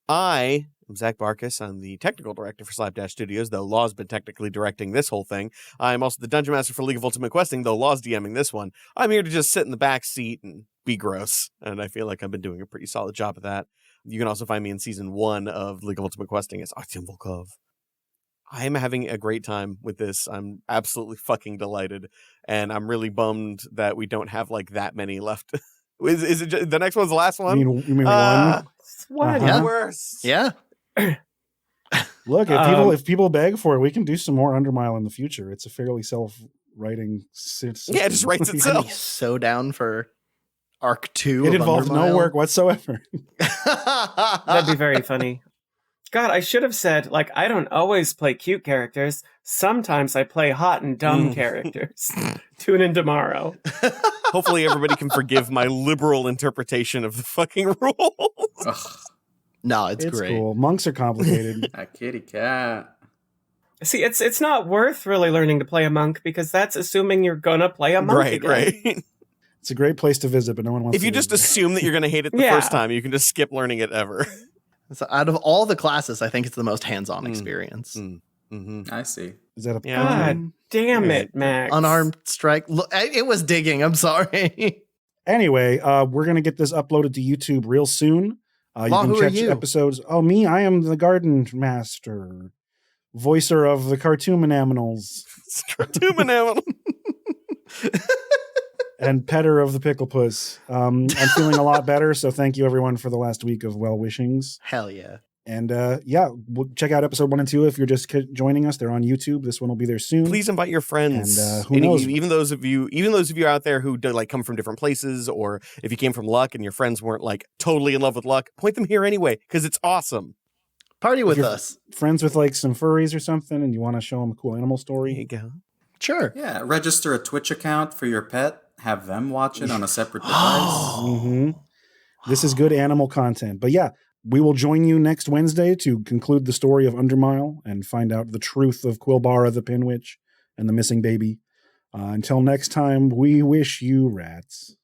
I am Zach Barkus. I'm the technical director for Slapdash Studios, though Law's been technically directing this whole thing. I'm also the Dungeon Master for League of Ultimate Questing, though Law's DMing this one. I'm here to just sit in the back seat and be gross, and I feel like I've been doing a pretty solid job of that. You can also find me in Season 1 of League of Ultimate Questing as Artyom Volkov. I am having a great time with this. I'm absolutely fucking delighted, and I'm really bummed that we don't have that many left. Is it the next one's the last one?
You mean one?
It's one.
Uh-huh.
Worse.
Yeah.
Look, if people beg for it, we can do some more Undermile in the future. It's a fairly self-writing system.
Yeah, it just writes
I'd be
itself.
so down for Arc 2.
It
of
involves no
Undermile.
work whatsoever.
That'd be very funny. Scott, I should have said, like, I don't always play cute characters. Sometimes I play hot and dumb characters. Tune in tomorrow.
Hopefully everybody can forgive my liberal interpretation of the fucking rules.
Ugh,
No, it's great.
cool. Monks are complicated.
that kitty cat.
See, it's not worth really learning to play a monk because that's assuming you're gonna play a monk again.
Right.
It's a great place to visit, but no one wants
If
to
you just
live there.
assume that you're going to hate it the
Yeah.
first time, you can just skip learning it ever.
So out of all the classes, I think it's the most hands-on experience.
Mm-hmm.
I see.
Is that a
Yeah.
God damn it, Max.
Unarmed strike. Look, it was digging. I'm sorry.
Anyway, we're going to get this uploaded to YouTube real soon. You
Law,
can
who are
check
you?
episodes. Oh, me, I am the garden master, voicer of the cartoon animals, and petter of the pickle puss. I'm feeling a lot better, so thank you everyone for the last week of well wishings.
Hell yeah.
And we'll check out episode 1 and 2 if you're just joining us. They're on YouTube. This one will be there soon.
Please invite your friends.
And who knows?
Even those of you out there who do, like, come from different places, or if you came from Luck and your friends weren't like totally in love with Luck, point them here anyway because it's awesome.
Party with
you're
us.
Friends with like some furries or something, and you want to show them a cool animal
There
story.
you go.
Sure.
Yeah, register a Twitch account for your pet. Have them watch it on a separate device.
Mm-hmm. This is good animal content. But yeah, we will join you next Wednesday to conclude the story of Undermile and find out the truth of Quilbara the Pin Witch and the missing baby. Until next time, we wish you rats.